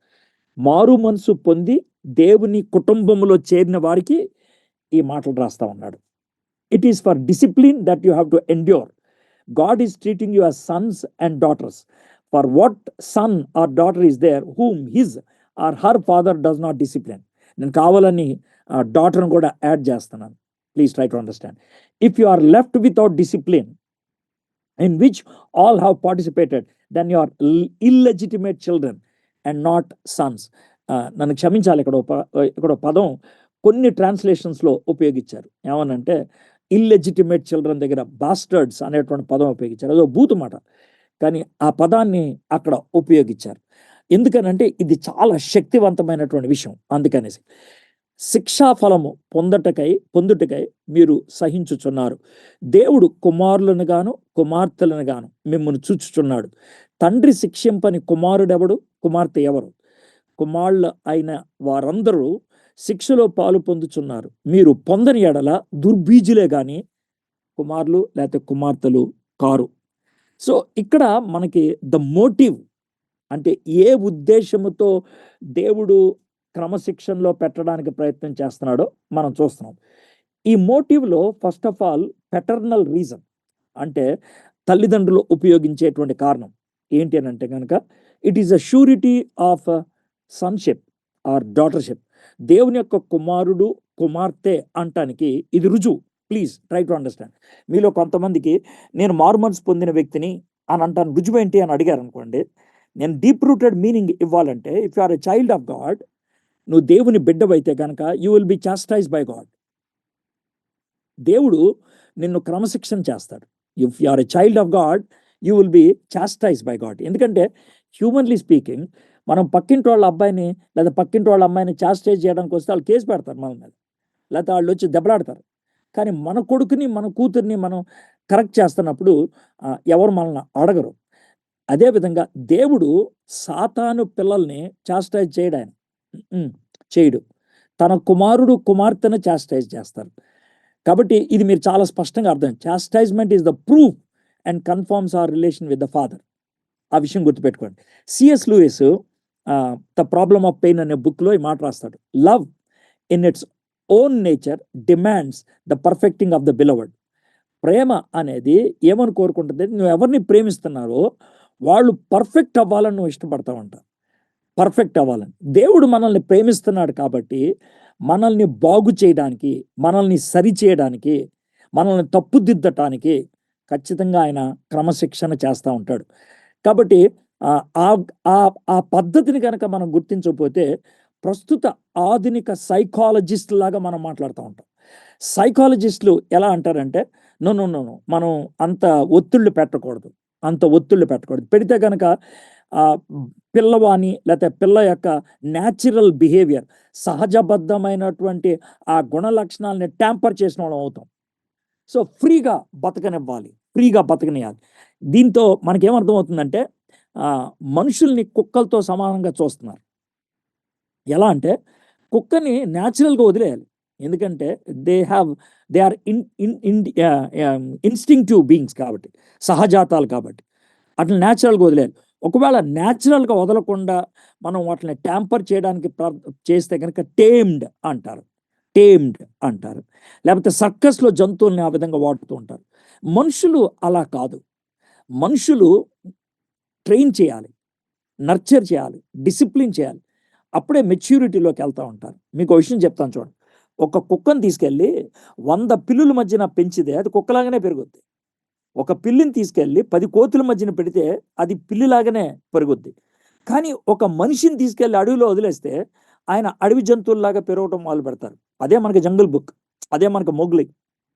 మారు మనసు పొంది దేవుని కుటుంబంలో చేరిన వారికి ఈ మాటలు రాస్తా ఉన్నాడు. It is for discipline that you have to endure. God is treating you as sons and daughters. For what son or daughter is there whom his or her father does not discipline? నేను కావాలని డాటర్ని కూడా add చేస్తున్నాను. Please try to understand. If you are left without discipline in which all have participated, then you are illegitimate children and not sons. నన్ను క్షమించాలి, ఇక్కడ పదం కొన్ని ట్రాన్స్లేషన్స్లో ఉపయోగించారు. ఏమనంటే ఇల్లెజిటిమేట్ చిల్డ్రన్ దగ్గర బాస్టర్డ్స్ అనేటువంటి పదం ఉపయోగించారు. అదో బూతు మాట, కానీ ఆ పదాన్ని అక్కడ ఉపయోగించారు. ఎందుకనంటే ఇది చాలా శక్తివంతమైనటువంటి విషయం. అందుకనేసి శిక్షాఫలము పొందుటకై మీరు సహించుచున్నారు. దేవుడు కుమారులను గాను కుమార్తెలను గాను మిమ్మల్ని చూచుచున్నాడు. తండ్రి శిక్షింపని కుమారుడెవడు, కుమార్తె ఎవరు? కుమారులు అయిన వారందరూ శిక్షలో పాలు పొందుచున్నారు. మీరు పొందని ఎడల దుర్బీజులే గాని కుమారులు లేకపోతే కుమార్తెలు కారు. సో ఇక్కడ మనకి ద మోటివ్, అంటే ఏ ఉద్దేశముతో దేవుడు క్రమశిక్షణలో పెట్టడానికి ప్రయత్నం చేస్తున్నాడో మనం చూస్తున్నాం. ఈ మోటివ్లో first of all paternal reason, అంటే తల్లిదండ్రులు ఉపయోగించేటువంటి కారణం ఏంటి అని అంటే కనుక it is a surety of sonship or daughtership. దేవుని యొక్క కుమారుడు కుమార్తె అంటానికి ఇది రుజువు. Please try to understand. మీలో కొంతమందికి నేను మారుమనసు పొందిన వ్యక్తిని అని అంటాను, రుజువు ఏంటి అని అడిగారు అనుకోండి, నేను డీప్ రూటెడ్ మీనింగ్ ఇవ్వాలంటే if you are a child of God, నువ్వు దేవుని బిడ్డవైతే కనుక you will be chastise by God. దేవుడు నిన్ను క్రమశిక్షణ చేస్తాడు. If you are a child of God you will be chastise by God. ఎందుకంటే హ్యూమన్లీ స్పీకింగ్, మనం పక్కింటి వాళ్ళ అబ్బాయిని లేదా పక్కింటి వాళ్ళ అమ్మాయిని చాస్టైజ్ చేయడానికి వస్తే వాళ్ళు కేసు పెడతారు మన మీద, లేకపోతే వాళ్ళు వచ్చి దెబ్బలాడతారు. కానీ మన కొడుకుని మన కూతుర్ని మనం కరెక్ట్ చేస్తున్నప్పుడు ఎవరు మనల్ని అడగరు. అదేవిధంగా దేవుడు సాతాను పిల్లల్ని చాస్టైజ్ చేయడు, ఆయన చేయడు. తన కుమారుడు కుమార్తెను చాస్టైజ్ చేస్తారు. కాబట్టి ఇది మీరు చాలా స్పష్టంగా అర్థం. Chastisement is the proof and confirms our relation with the father. ఆ విషయం గుర్తుపెట్టుకోండి. CS Lewis the problem of pain అనే బుక్లో ఈ మాట రాస్తాడు. Love in its own nature demands the perfecting of the beloved. ప్రేమ అనేది ఏమని కోరుకుంటుంది? నువ్వు ఎవరిని ప్రేమిస్తున్నారో వాళ్ళు పర్ఫెక్ట్ అవ్వాలని నువ్వు ఇష్టపడతా ఉంటావు, పర్ఫెక్ట్ అవ్వాలని. దేవుడు మనల్ని ప్రేమిస్తున్నాడు కాబట్టి మనల్ని బాగు చేయడానికి, మనల్ని సరి చేయడానికి, మనల్ని తప్పుదిద్దటానికి ఖచ్చితంగా ఆయన క్రమశిక్షణ చేస్తూ ఉంటాడు. కాబట్టి ఆ పద్ధతిని కనుక మనం గుర్తించకపోతే ప్రస్తుత ఆధునిక సైకాలజిస్ట్ లాగా మనం మాట్లాడుతూ ఉంటాం. సైకాలజిస్టులు ఎలా అంటారంటే నో, మనం అంత ఒత్తిళ్ళు పెట్టకూడదు, పెడితే కనుక పిల్లవాని లేకపోతే పిల్ల యొక్క న్యాచురల్ బిహేవియర్, సహజబద్ధమైనటువంటి ఆ గుణ లక్షణాలని ట్యాంపర్ చేసిన వాళ్ళం అవుతాం. సో ఫ్రీగా బతకనియాలి. దీంతో మనకేమర్థం అవుతుందంటే మనుషుల్ని కుక్కలతో సమానంగా చూస్తున్నారు. ఎలా అంటే కుక్కని న్యాచురల్గా వదిలేయాలి, ఎందుకంటే దే ఆర్ ఇన్స్టింక్టివ్ బీయింగ్స్ కాబట్టి, సహజాతాలు కాబట్టి అట్లా న్యాచురల్గా వదిలేయాలి. ఒకవేళ న్యాచురల్గా వదలకుండా మనం వాటిని ట్యాంపర్ చేయడానికి చేస్తే కనుక టేమ్డ్ అంటారు. లేకపోతే సర్కస్లో జంతువుల్ని ఆ విధంగా వాడుతూ ఉంటారు. మనుషులు అలా కాదు. మనుషులు ట్రైన్ చేయాలి, నర్చర్ చేయాలి, డిసిప్లిన్ చేయాలి, అప్పుడే మెచ్యూరిటీలోకి వెళ్తూ ఉంటారు. మీకు విషయం చెప్తాను చూడండి. ఒక కుక్కను తీసుకెళ్ళి 100 పిల్లుల మధ్యన పెంచితే అది కుక్కలాగానే పెరుగుద్ది. ఒక పిల్లిని తీసుకెళ్ళి 10 కోతుల మధ్యన పెడితే అది పిల్లిలాగానే పెరుగుద్ది. కానీ ఒక మనిషిని తీసుకెళ్ళి అడవిలో వదిలేస్తే ఆయన అడవి జంతువుల్లాగా పెరగటం మొదలు పెడతారు. అదే మనకి జంగిల్ బుక్, అదే మనకు మొగ్లీ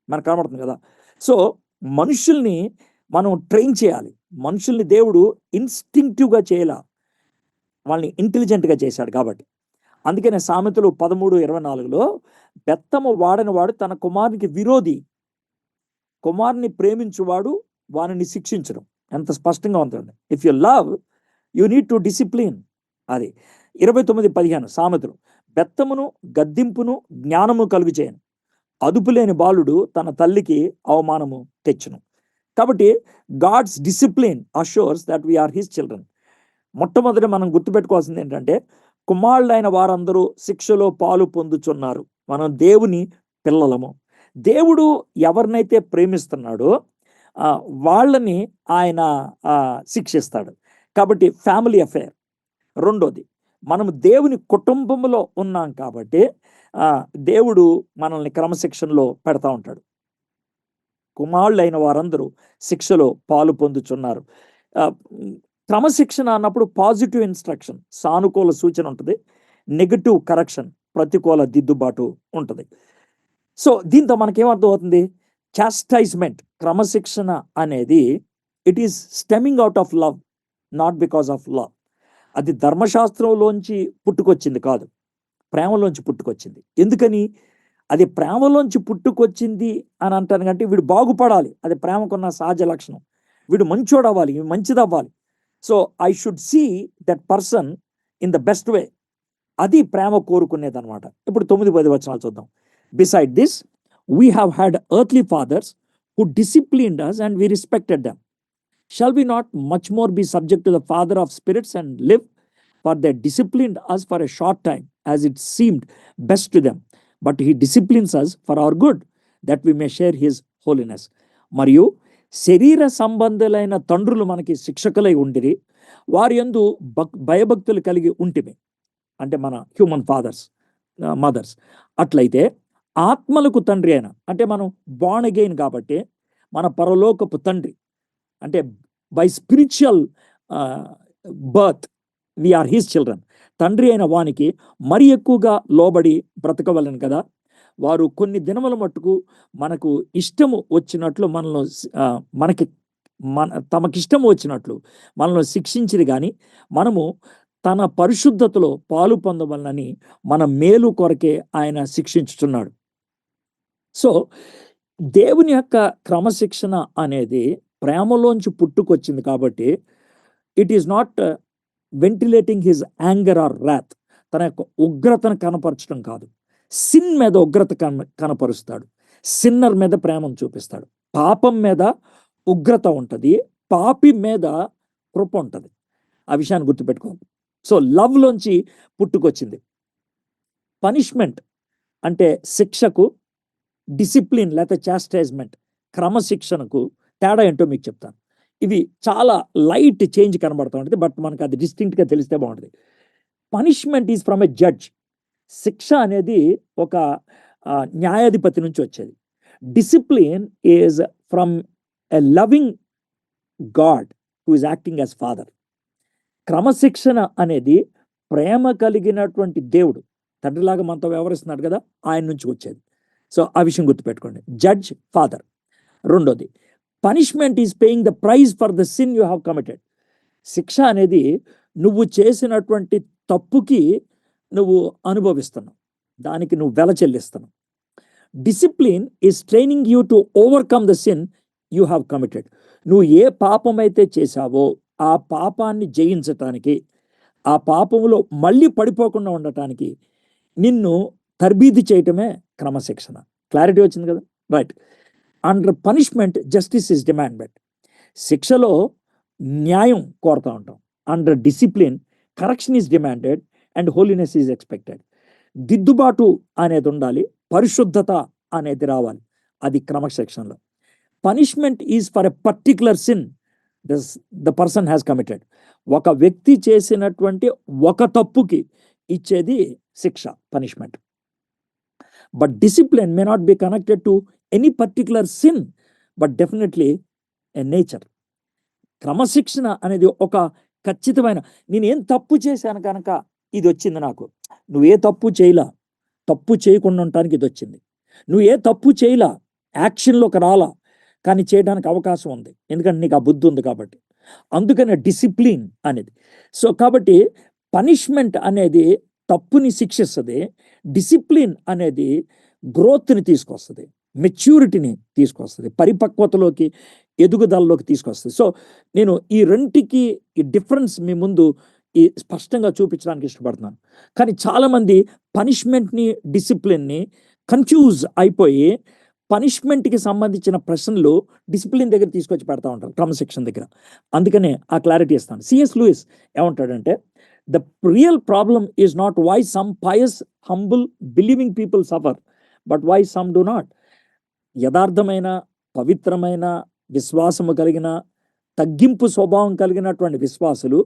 మనకు కనబడుతుంది కదా. సో మనుషుల్ని మనం ట్రైన్ చేయాలి. మనుషుల్ని దేవుడు ఇన్స్టింక్టివ్గా చేయాల, వాళ్ళని ఇంటెలిజెంట్గా చేశాడు కాబట్టి. అందుకనే సామెతలు 13:24లో బెత్తము వాడని వాడు తన కుమారునికి విరోధి, కుమారుని ప్రేమించువాడు వానిని శిక్షించడం. ఎంత స్పష్టంగా ఉంటుంది. If you love you need to discipline. అది 29:15 సామెతలు. బెత్తమును గద్దింపును జ్ఞానము కలుగు చేయను, అదుపులేని బాలుడు తన తల్లికి అవమానము తెచ్చును. కాబట్టి God's discipline assures that we are his children. మొట్టమొదటి మనం గుర్తుపెట్టుకోవాల్సింది ఏంటంటే కుమారులైన వారందరూ శిక్షలో పాలు పొందుచున్నారు. మనం దేవుని పిల్లలము. దేవుడు ఎవరినైతే ప్రేమిస్తున్నాడో వాళ్ళని ఆయన శిక్షిస్తాడు. కాబట్టి ఫ్యామిలీ అఫైర్. రెండోది, మనము దేవుని కుటుంబంలో ఉన్నాం కాబట్టి దేవుడు మనల్ని క్రమశిక్షణలో పెడతా ఉంటాడు. కుమారులైన వారందరూ శిక్షలో పాలు పొందుచున్నారు. క్రమశిక్షణ అన్నప్పుడు పాజిటివ్ ఇన్స్ట్రక్షన్, సానుకూల సూచన ఉంటుంది, నెగటివ్ కరెక్షన్, ప్రతికూల దిద్దుబాటు ఉంటుంది. సో దీంతో మనకేమర్థం అవుతుంది? చాస్టైజ్మెంట్, క్రమశిక్షణ అనేది it is stemming out of love, not because of love. అది ధర్మశాస్త్రంలోంచి పుట్టుకొచ్చింది కాదు, ప్రేమలోంచి పుట్టుకొచ్చింది. ఎందుకని? అది ప్రేమలోంచి పుట్టుకొచ్చింది అని అంటాను కంటే వీడు బాగుపడాలి, అది ప్రేమకున్న సహజ లక్షణం. వీడు మంచోడవ్వాలి, మంచిదవ్వాలి. So I should see that person in the best way. అది ప్రేమ కోరుకునేది అనమాట. ఇప్పుడు 9-10 వచనాలు చూద్దాం. Beside this we have had earthly fathers who disciplined us and we respected them. Shall we not much more be subject to the Father of spirits and live? For they disciplined us for a short time, as it seemed best to them. But he disciplines us for our good, that we may share his holiness. మరియు శరీర సంబంధులైన తండ్రులు మనకి శిక్షకులై ఉండిరి, వారి యందు భయభక్తులు కలిగి ఉంటిమి. అంటే మన హ్యూమన్ ఫాదర్స్, మదర్స్. అట్లయితే ఆత్మలకు తండ్రి అయిన, అంటే మనం బార్న్ అగైన్ కాబట్టి మన పరలోకపు తండ్రి, అంటే by spiritual birth we are his children. తండ్రి అయిన వానికి మరి ఎక్కువగా లోబడి బ్రతకవలను కదా. వారు కొన్ని దినముల మట్టుకు మనకు ఇష్టము వచ్చినట్లు మనలో తమకిష్టము వచ్చినట్లు మనలో శిక్షించిరి కానీ మనము తన పరిశుద్ధతలో పాలు పొందవలనని మన మేలు కొరకే ఆయన శిక్షించుచున్నాడు. సో దేవుని యొక్క క్రమశిక్షణ అనేది ప్రేమలోంచి పుట్టుకొచ్చింది కాబట్టి it is not ventilating his anger are wrath. తన యొక్క ఉగ్రతను కనపరచడం కాదు. సిన్ మీద ఉగ్రత కనపరుస్తాడు, సిన్నర్ మీద ప్రేమను చూపిస్తాడు. పాపం మీద ఉగ్రత ఉంటుంది, పాపి మీద కృప ఉంటుంది. ఆ విషయాన్ని గుర్తుపెట్టుకోండి. సో లవ్లోంచి పుట్టుకొచ్చింది. పనిష్మెంట్ అంటే శిక్షకు, డిసిప్లిన్ లేకపోతే చాస్టైజ్మెంట్ క్రమశిక్షణకు తేడా ఏంటో మీకు చెప్తాను. ఇవి చాలా లైట్ చేంజ్ కనబడుతూ ఉంటుంది, బట్ మనకు అది డిస్టింక్ట్గా తెలిస్తే బాగుంటుంది. Punishment is from a judge. శిక్ష అనేది ఒక న్యాయాధిపతి నుంచి వచ్చేది. Discipline is from a loving God who is acting as father. క్రమశిక్షణ అనేది ప్రేమ కలిగినటువంటి దేవుడు, తండ్రిలాగా మనతో వ్యవహరిస్తున్నాడు కదా, ఆయన నుంచి వచ్చేది. సో ఆ విషయం గుర్తుపెట్టుకోండి. Judge, father. రెండోది, punishment is paying the price for the sin you have committed. శిక్ష అనేది నువ్వు చేసినటువంటి తప్పుకి నువ్వు అనుభవిస్తున్నావు, దానికి నువ్వు వెల చెల్లిస్తున్నావు. Discipline is training you to overcome the sin you have committed. నువ్వు ఏ పాపం అయితే చేశావో ఆ పాపాన్ని జయించటానికి, ఆ పాపములో మళ్ళీ పడిపోకుండా ఉండటానికి నిన్ను తర్బీదు చేయటమే క్రమశిక్షణ. క్లారిటీ వచ్చింది కదా, right. Under punishment justice is demanded. శిక్షలో న్యాయం కోరుతూ ఉంటాం. Under discipline correction is demanded and holiness is expected. దిద్దుబాటు అనేది ఉండాలి, పరిశుద్ధత అనేది రావాలి, అది క్రమశిక్షణలో. Punishment is for a particular sin the person has committed. ఒక వ్యక్తి చేసినటువంటి ఒక తప్పుకి ఇచ్చేది శిక్ష, punishment. But discipline may not be connected to any particular sin, but definitely a nature. క్రమశిక్షణ అనేది ఒక ఖచ్చితమైన, నేను ఏం తప్పు చేశాను కనుక ఇది వచ్చింది నాకు. నువ్వు ఏ తప్పు చేయలా, తప్పు చేయకుండా ఉండటానికి ఇది వచ్చింది. నువ్వు ఏ తప్పు చేయలా, యాక్షన్లోకి రాలా, కానీ చేయడానికి అవకాశం ఉంది, ఎందుకంటే నీకు ఆ బుద్ధి ఉంది కాబట్టి. అందుకనే డిసిప్లిన్ అనేది. సో కాబట్టి పనిష్మెంట్ అనేది తప్పుని శిక్షిస్తుంది, డిసిప్లిన్ అనేది గ్రోత్ని తీసుకొస్తుంది, మెచ్యూరిటీని తీసుకొస్తుంది, పరిపక్వతలోకి, ఎదుగుదలలోకి తీసుకొస్తుంది. సో నేను ఈ రెంటికి ఈ డిఫరెన్స్ మీ ముందు ఈ స్పష్టంగా చూపించడానికి ఇష్టపడుతున్నాను. కానీ చాలామంది పనిష్మెంట్ని, డిసిప్లిన్ని కన్ఫ్యూజ్ అయిపోయి పనిష్మెంట్కి సంబంధించిన ప్రశ్నలు డిసిప్లిన్ దగ్గర తీసుకొచ్చి పెడతా ఉంటారు, క్రమశిక్షణ దగ్గర. అందుకనే ఆ క్లారిటీ ఇస్తాను. సిఎస్ లూయిస్ ఏమంటాడంటే, the real problem is not why some pious, humble, believing people suffer, but why some do not. యథార్థమైన, పవిత్రమైన, విశ్వాసము కలిగిన, తగ్గింపు స్వభావం కలిగినటువంటి విశ్వాసులు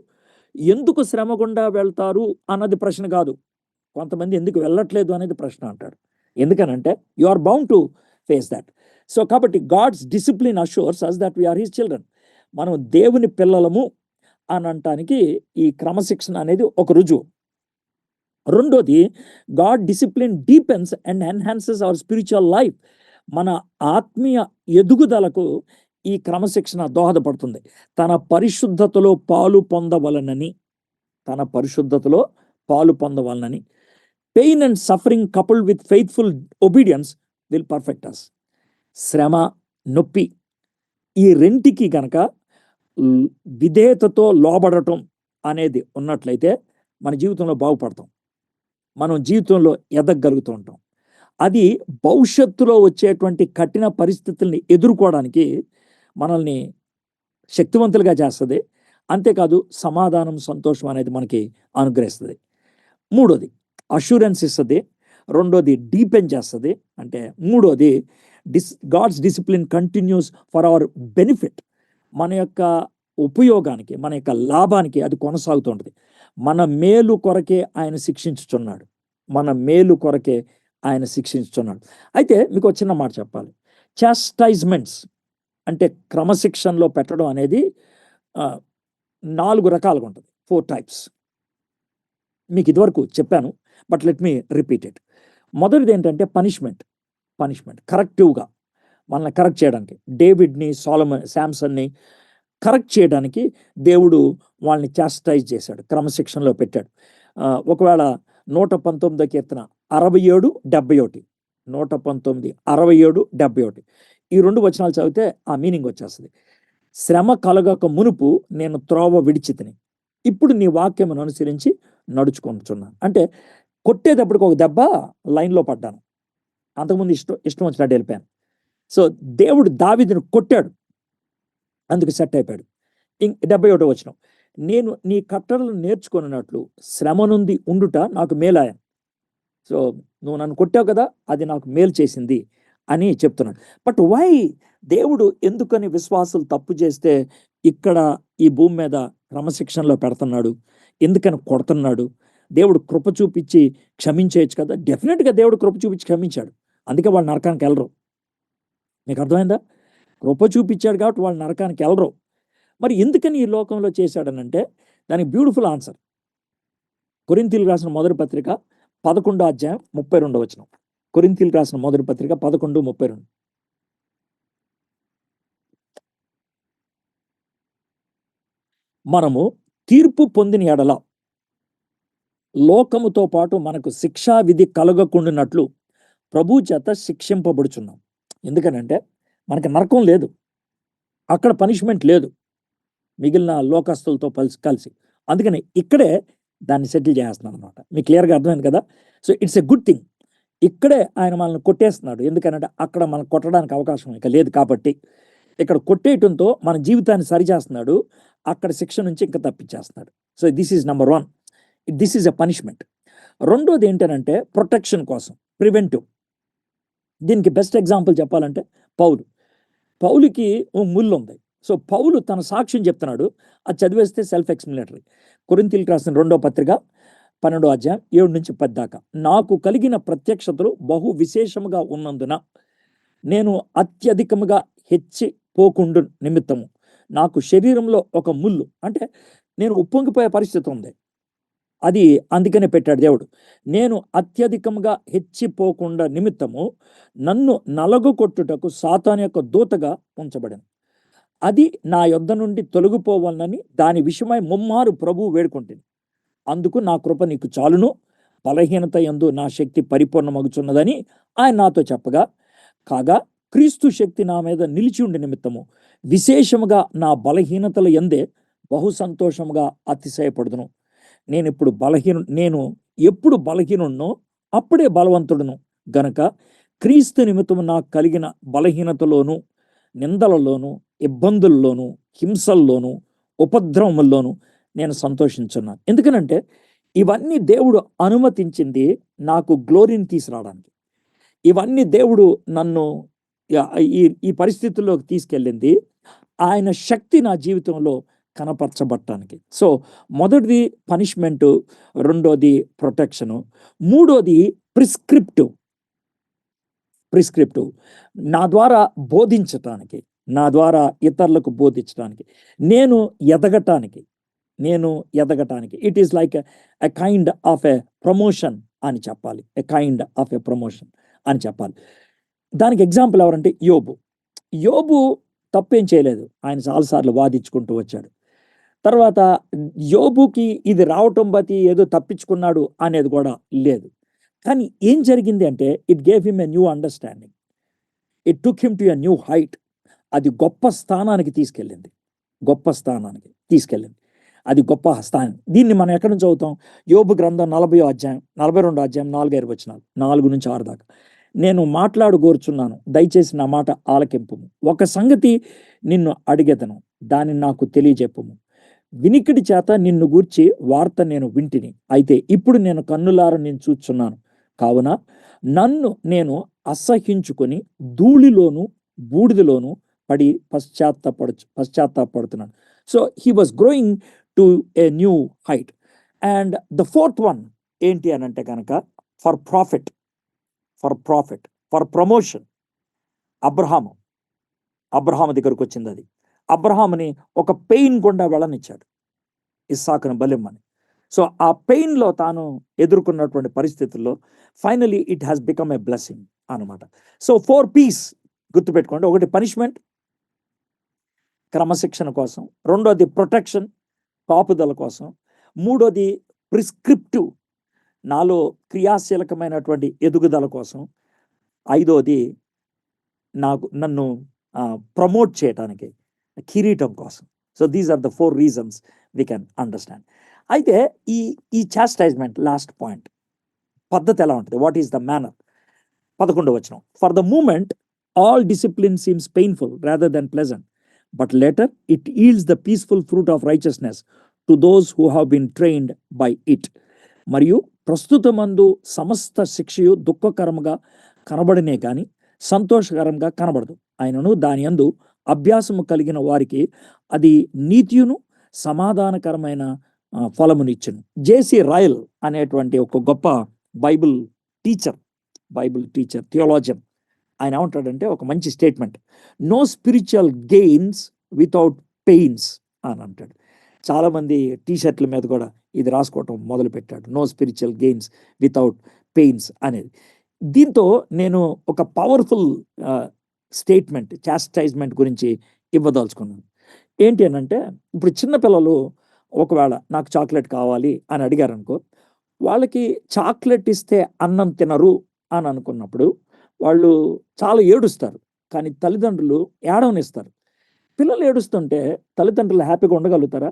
ఎందుకు శ్రమ గుండా వెళ్తారు అన్నది ప్రశ్న కాదు. కొంతమంది ఎందుకు వెళ్ళట్లేదు అనేది ప్రశ్న అంటాడు. ఎందుకనంటే you are bound to face that. So కాబట్టి God's discipline assures us that we are his children. మనం దేవుని పిల్లలము అని అనటానికి ఈ క్రమశిక్షణ అనేది ఒక రుజువు. రెండోది, God discipline deepens and enhances our spiritual life. మన ఆత్మీయ ఎదుగుదలకు ఈ క్రమశిక్షణ దోహదపడుతుంది. తన పరిశుద్ధతలో పాలు పొందవలనని, తన పరిశుద్ధతలో పాలు పొందవలనని. Pain and suffering coupled with faithful obedience will perfect us. శ్రమ, నొప్పి, ఈ రెంటికి గనక విధేయతతో లోబడటం అనేది ఉన్నట్లయితే మన జీవితంలో బాగుపడతాం, మనం జీవితంలో ఎదగలుగుతూ ఉంటాం. అది భవిష్యత్తులో వచ్చేటువంటి కఠిన పరిస్థితుల్ని ఎదుర్కోవడానికి మనల్ని శక్తివంతులుగా చేస్తుంది. అంతేకాదు సమాధానం, సంతోషం అనేది మనకి అనుగ్రహిస్తుంది. మూడోది అష్యూరెన్స్ ఇస్తుంది. రెండోది డీపెన్ చేస్తుంది. అంటే మూడోది God's discipline continues for our benefit. మన యొక్క ఉపయోగానికి, మన యొక్క లాభానికి అది కొనసాగుతూ ఉంటుంది. మన మేలు కొరకే ఆయన శిక్షించుచున్నాడు, మన మేలు కొరకే ఆయన శిక్షించుచున్నాడు. అయితే మీకు ఒక చిన్న మాట చెప్పాలి. చాస్టైజ్మెంట్స్ అంటే క్రమశిక్షణలో పెట్టడం అనేది 4 రకాలుగా ఉంటుంది, 4 టైప్స్. మీకు ఇదివరకు చెప్పాను, but let me repeat it. మొదటిది ఏంటంటే పనిష్మెంట్. కరెక్టివ్గా మనల్ని కరెక్ట్ చేయడానికి, డేవిడ్ని, శాంసన్ని కరెక్ట్ చేయడానికి దేవుడు వాళ్ళని చాస్టైజ్ చేశాడు, క్రమశిక్షణలో పెట్టాడు. ఒకవేళ 119 కీర్తన 67, 71, 119, 67, 71 ఈ 2 వచనాలు చదివితే ఆ మీనింగ్ వచ్చేస్తుంది. శ్రమ కలగక మునుపు నేను త్రోవ విడిచితిని, ఇప్పుడు నీ వాక్యమును అనుసరించి నడుచుకుంటున్నాను. అంటే కొట్టేటప్పటికి ఒక దెబ్బ లైన్లో పడ్డాను, అంతకుముందు ఇష్టం వచ్చినట్టు వెళ్ళిపోయాను. సో దేవుడు దావీదును కొట్టాడు, అందుకు సెట్ అయిపోయాడు. 71 వచనం, నేను నీ కట్టడలను నేర్చుకున్నట్లు శ్రమ నుండి ఉండుట నాకు మేలాయను. సో నువ్వు నన్ను కొట్టావు కదా, అది నాకు మేలు చేసింది అని చెప్తున్నాడు. బట్ వై దేవుడు ఎందుకని విశ్వాసులు తప్పు చేస్తే ఇక్కడ ఈ భూమి మీద క్రమశిక్షణలో పెడుతున్నాడు, ఎందుకని కొడుతున్నాడు? దేవుడు కృప చూపించి క్షమించేయచ్చు కదా. డెఫినెట్గా దేవుడు కృప చూపించి క్షమించాడు, అందుకే వాళ్ళు నరకానికి వెళ్ళరు. మీకు అర్థమైందా? కృప చూపించాడు కాబట్టి వాళ్ళు నరకానికి వెళ్ళరు. మరి ఎందుకని ఈ లోకంలో చేశాడనంటే దానికి బ్యూటిఫుల్ ఆన్సర్. కొరింథీయులకు రాసిన మొదటి పత్రిక 11వ అధ్యాయం 32వ వచనం. కొరింథీయులకు రాసిన మొదటి పత్రిక 11:32. మనము తీర్పు పొందిన ఎడల లోకముతో పాటు మనకు శిక్షా విధి కలగకుండానట్లు ప్రభు చేత శిక్షింపబడుచున్నాం. ఎందుకనంటే మనకి నరకం లేదు, అక్కడ పనిష్మెంట్ లేదు మిగిలిన లోకస్తులతో కలిసి. అందుకని ఇక్కడే దాన్ని సెటిల్ చేస్తున్నాడు అనమాట. మీకు క్లియర్గా అర్థమైంది కదా. So it's a good thing. ఇక్కడే ఆయన మనల్ని కొట్టేస్తున్నాడు, ఎందుకనంటే అక్కడ మనం కొట్టడానికి అవకాశం ఇక లేదు కాబట్టి ఇక్కడ కొట్టేయటంతో మన జీవితాన్ని సరిచేస్తున్నాడు, అక్కడ శిక్ష నుంచి ఇంకా తప్పించేస్తున్నాడు. So this is number 1, this is a punishment. రెండోది ఏంటంటే ప్రొటెక్షన్ కోసం, ప్రివెంటివ్. దీనికి బెస్ట్ ఎగ్జాంపుల్ చెప్పాలంటే పౌలుకి ఓ ముళ్ళు ఉంది. సో పౌలు తన సాక్ష్యం చెప్తున్నాడు, అది చదివేస్తే సెల్ఫ్ ఎక్స్ప్లనేటరీ. కొరింథీయులకు రాసిన 2వ పత్రిక 12వ అధ్యాయం 7-10 దాకా. నాకు కలిగిన ప్రత్యక్షతలు బహు విశేషముగా ఉన్నందున నేను అత్యధికముగా హెచ్చిపోకుండు నిమిత్తము నాకు శరీరంలో ఒక ముళ్ళు, అంటే నేను ఉప్పొంగిపోయే పరిస్థితి ఉంది, అది అందుకనే పెట్టాడు దేవుడు. నేను అత్యధికంగా హెచ్చిపోకుండా నిమిత్తము నన్ను నలగొట్టుటకు సాతాను యొక్క దూతగా ఉంచబడింది. అది నా యొద్ద నుండి తొలగిపోవాలని దాని విషయమై ముమ్మారు ప్రభువు వేడుకుంటుంది. అందుకు నా కృప నీకు చాలును, బలహీనత యందు నా శక్తి పరిపూర్ణమగుచున్నదని ఆయన నాతో చెప్పగా, కాగా క్రీస్తు శక్తి నా మీద నిలిచి ఉండి నిమిత్తము విశేషముగా నా బలహీనతల యందే బహు సంతోషముగా అతిశయపడుదును. నేను ఎప్పుడు బలహీనున్నో అప్పుడే బలవంతుడును గనక క్రీస్తు నిమిత్తము నాకు కలిగిన బలహీనతలోను, నిందలలోను, ఇబ్బందుల్లోను, హింసల్లోను, ఉపద్రవముల్లోను నేను సంతోషించున్నాను. ఎందుకనంటే ఇవన్నీ దేవుడు అనుమతించింది నాకు గ్లోరీని తీసుకురావడానికి. ఇవన్నీ దేవుడు నన్ను ఈ పరిస్థితుల్లోకి తీసుకెళ్ళింది ఆయన శక్తి నా జీవితంలో కనపరచబట్టడానికి. సో మొదటిది పనిష్మెంటు, రెండోది ప్రొటెక్షను, మూడోది ప్రిస్క్రిప్టివ్. నా ద్వారా బోధించటానికి, నా ద్వారా ఇతరులకు బోధించడానికి, నేను ఎదగటానికి. It is like a kind of a promotion అని చెప్పాలి. దానికి ఎగ్జాంపుల్ ఎవరంటే యోబు తప్పేం చేయలేదు, ఆయన చాలాసార్లు వాదించుకుంటూ వచ్చాడు. తర్వాత యోబుకి ఇది రావటం బట్టి ఏదో తప్పించుకున్నాడు అనేది కూడా లేదు. కానీ ఏం జరిగింది అంటే it gave him a new understanding. It took him to a new height. అది గొప్ప స్థానానికి తీసుకెళ్ళింది. గొప్ప స్థానానికి తీసుకెళ్ళింది. అది గొప్ప స్థానం. దీన్ని మనం ఎక్కడి నుంచి చదువుతాం? యోబు గ్రంథం 40వ అధ్యాయం, 42వ అధ్యాయం 4-5 వచనాలు, 4-6 దాకా. నేను మాట్లాడగోరుచున్నాను, దయచేసి నా మాట ఆలకింపుము. ఒక సంగతి నిన్ను అడిగెదను, దానిని నాకు తెలియజెప్పుము. వినికిడి చేత నిన్ను గూర్చి వార్త నేను వింటిని, అయితే ఇప్పుడు నేను కన్నులార నేను చూచున్నాను. కావున నన్ను నేను అసహ్యించుకొని ధూళిలోను బూడిదలోను పడి పశ్చాత్తాపడుతున్నాను. So he was growing to a new height. And the fourth one ఏంటి అని అంటే కనుక for profit, for promotion. Abraham దగ్గరకు వచ్చింది అది. అబ్రహాముని ఒక పెయిన్ గుండా వెళ్ళనిచ్చాడు, ఇస్సాకును బలిమ్మని. సో ఆ పెయిన్లో తాను ఎదుర్కొన్నటువంటి పరిస్థితుల్లో finally it has become a blessing అనమాట. సో 4 P's గుర్తుపెట్టుకోండి. ఒకటి పనిష్మెంట్, క్రమశిక్షణ కోసం. రెండోది ప్రొటెక్షన్, కాపుదల కోసం. మూడోది ప్రిస్క్రిప్టివ్, నాలో క్రియాశీలకమైనటువంటి ఎదుగుదల కోసం. ఐదోది నన్ను ప్రమోట్ చేయడానికి, కిరీటం కోసం. So these are the 4 reasons we can understand. అయితే ఈ చాస్టైజ్మెంట్ లాస్ట్ పాయింట్ పద్ధతి ఎలా ఉంటుంది? What is the manner? 11వ వచనం, for the moment all discipline seems painful rather than pleasant, but later it yields the peaceful fruit of righteousness to those who have been trained by it. మరియు ప్రస్తుతమందు సమస్త శిక్షయు దుఃఖకరముగా కనబడినే కానీ సంతోషకరంగా కనబడదు. ఆయనను దాని యందు అభ్యాసము కలిగిన వారికి అది నీతియును సమాధానకరమైన ఫలమునిచ్చును. జేసి రాయల్ అనేటువంటి ఒక గొప్ప బైబిల్ టీచర్, థియోలాజియన్, ఆయన ఏమంటాడంటే ఒక మంచి statement, no spiritual gains without pains అని అంటాడు. చాలామంది టీషర్ట్ల మీద కూడా ఇది రాసుకోవటం మొదలు పెట్టాడు, no spiritual gains without pains అనేది. దీంతో నేను ఒక పవర్ఫుల్ స్టేట్మెంట్ చాస్టైజ్మెంట్ గురించి ఇవ్వదలుచుకున్నాను. ఏంటి అని అంటే, ఇప్పుడు చిన్నపిల్లలు ఒకవేళ నాకు చాక్లెట్ కావాలి అని అడిగారు అనుకో, వాళ్ళకి చాక్లెట్ ఇస్తే అన్నం తినరు అని అనుకున్నప్పుడు వాళ్ళు చాలా ఏడుస్తారు, కానీ తల్లిదండ్రులు ఏడవనిస్తారు. పిల్లలు ఏడుస్తుంటే తల్లిదండ్రులు హ్యాపీగా ఉండగలుగుతారా?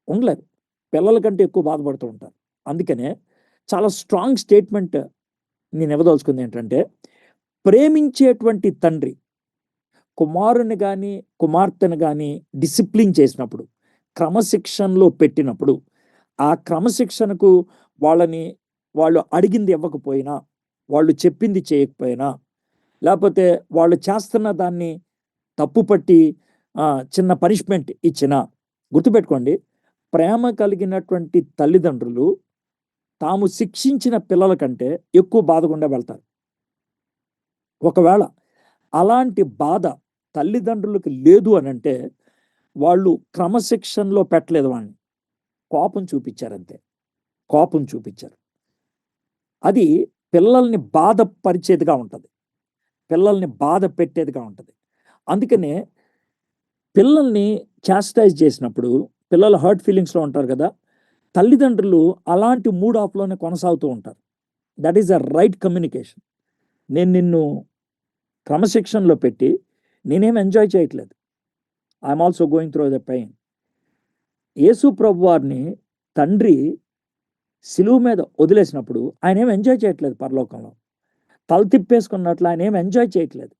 ఉండలేరు. పిల్లల కంటే ఎక్కువ బాధపడుతూ ఉంటారు. అందుకనే చాలా స్ట్రాంగ్ స్టేట్మెంట్ నేను ఇవ్వదలుచుకుంది ఏంటంటే, ప్రేమించేటువంటి తండ్రి కుమారుని కానీ కుమార్తెను కానీ డిసిప్లిన్ చేసినప్పుడు, క్రమశిక్షణలో పెట్టినప్పుడు, ఆ క్రమశిక్షణకు వాళ్ళు అడిగింది ఇవ్వకపోయినా, వాళ్ళు చెప్పింది చేయకపోయినా, లేకపోతే వాళ్ళు చేస్తున్న దాన్ని తప్పుపట్టి చిన్న పనిష్మెంట్ ఇచ్చినా, గుర్తుపెట్టుకోండి, ప్రేమ కలిగినటువంటి తల్లిదండ్రులు తాము శిక్షించిన పిల్లల కంటే ఎక్కువ బాధగుండా వెళ్తారు. ఒకవేళ అలాంటి బాధ తల్లిదండ్రులకు లేదు అని అంటే వాళ్ళు క్రమశిక్షణలో పెట్టలేదు, వాళ్ళని కోపం చూపించారంతే, కోపం చూపించారు. అది పిల్లల్ని బాధపరిచేదిగా ఉంటుంది, పిల్లల్ని బాధ పెట్టేదిగా ఉంటుంది. అందుకనే పిల్లల్ని చాస్టైజ్ చేసినప్పుడు పిల్లలు హర్ట్ ఫీలింగ్స్లో ఉంటారు కదా, తల్లిదండ్రులు అలాంటి మూడ్ ఆఫ్లోనే కొనసాగుతూ ఉంటారు. That is a right communication. నేను నిన్ను క్రమశిక్షణలో పెట్టి నేనేం ఎంజాయ్ చేయట్లేదు, I'm also going through the pain. Yesu ప్రభు వారిని తండ్రి సిలువ మీద వదిలేసినప్పుడు ఆయన ఏం ఎంజాయ్ చేయట్లేదు, పరలోకంలో తల తిప్పేసుకున్నట్లు ఆయన ఏం ఎంజాయ్ చేయట్లేదు.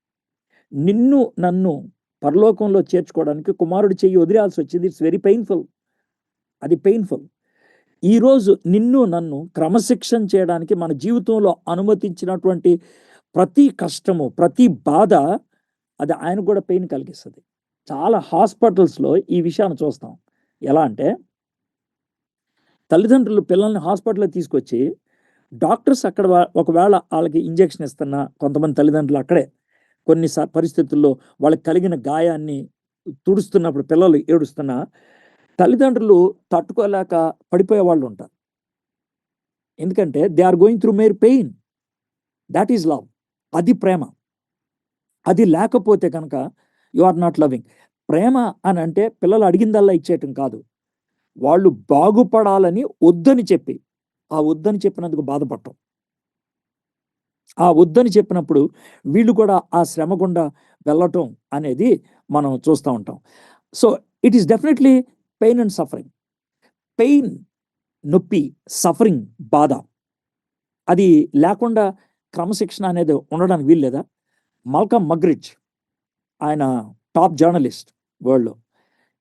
నిన్ను నన్ను పరలోకంలో చేర్చుకోవడానికి కుమారుడు చెయ్యి వదిలేయాల్సి వచ్చింది. ఇట్స్ వెరీ పెయిన్ఫుల్, అది పెయిన్ఫుల్. ఈరోజు నిన్ను నన్ను క్రమశిక్షణ చేయడానికి మన జీవితంలో అనుమతించినటువంటి ప్రతి కష్టము, ప్రతి బాధ, అది ఆయనకు కూడా పెయిన్ కలిగిస్తుంది. చాలా హాస్పిటల్స్లో ఈ విషయాన్ని చూస్తాం. ఎలా అంటే, తల్లిదండ్రులు పిల్లల్ని హాస్పిటల్లో తీసుకొచ్చి డాక్టర్స్ అక్కడ ఒకవేళ వాళ్ళకి ఇంజెక్షన్ ఇస్తున్నా, కొంతమంది తల్లిదండ్రులు అక్కడే కొన్ని పరిస్థితుల్లో వాళ్ళకి కలిగిన గాయాన్ని తుడుస్తున్నప్పుడు పిల్లలు ఏడుస్తున్నా తల్లిదండ్రులు తట్టుకోలేక పడిపోయే వాళ్ళు ఉంటారు. ఎందుకంటే they are going through mere pain. That is love, అది ప్రేమ. అది లేకపోతే కనుక యు ఆర్ నాట్ లవింగ్. ప్రేమ అని అంటే పిల్లలు అడిగిందల్లా ఇచ్చేయటం కాదు, వాళ్ళు బాగుపడాలని వద్దని చెప్పి, ఆ వద్దని చెప్పినందుకు బాధపడటం. ఆ వద్దని చెప్పినప్పుడు వీళ్ళు కూడా ఆ శ్రమ గుండా వెళ్ళటం అనేది మనం చూస్తూ ఉంటాం. So it is definitely pain and suffering. Pain, నొప్పి, సఫరింగ్, బాధ, అది లేకుండా క్రమశిక్షణ అనేది ఉండడానికి వీల్లేదా? మల్కమ్ మగ్రిడ్జ్, ఆయన టాప్ జర్నలిస్ట్ వరల్డ్లో.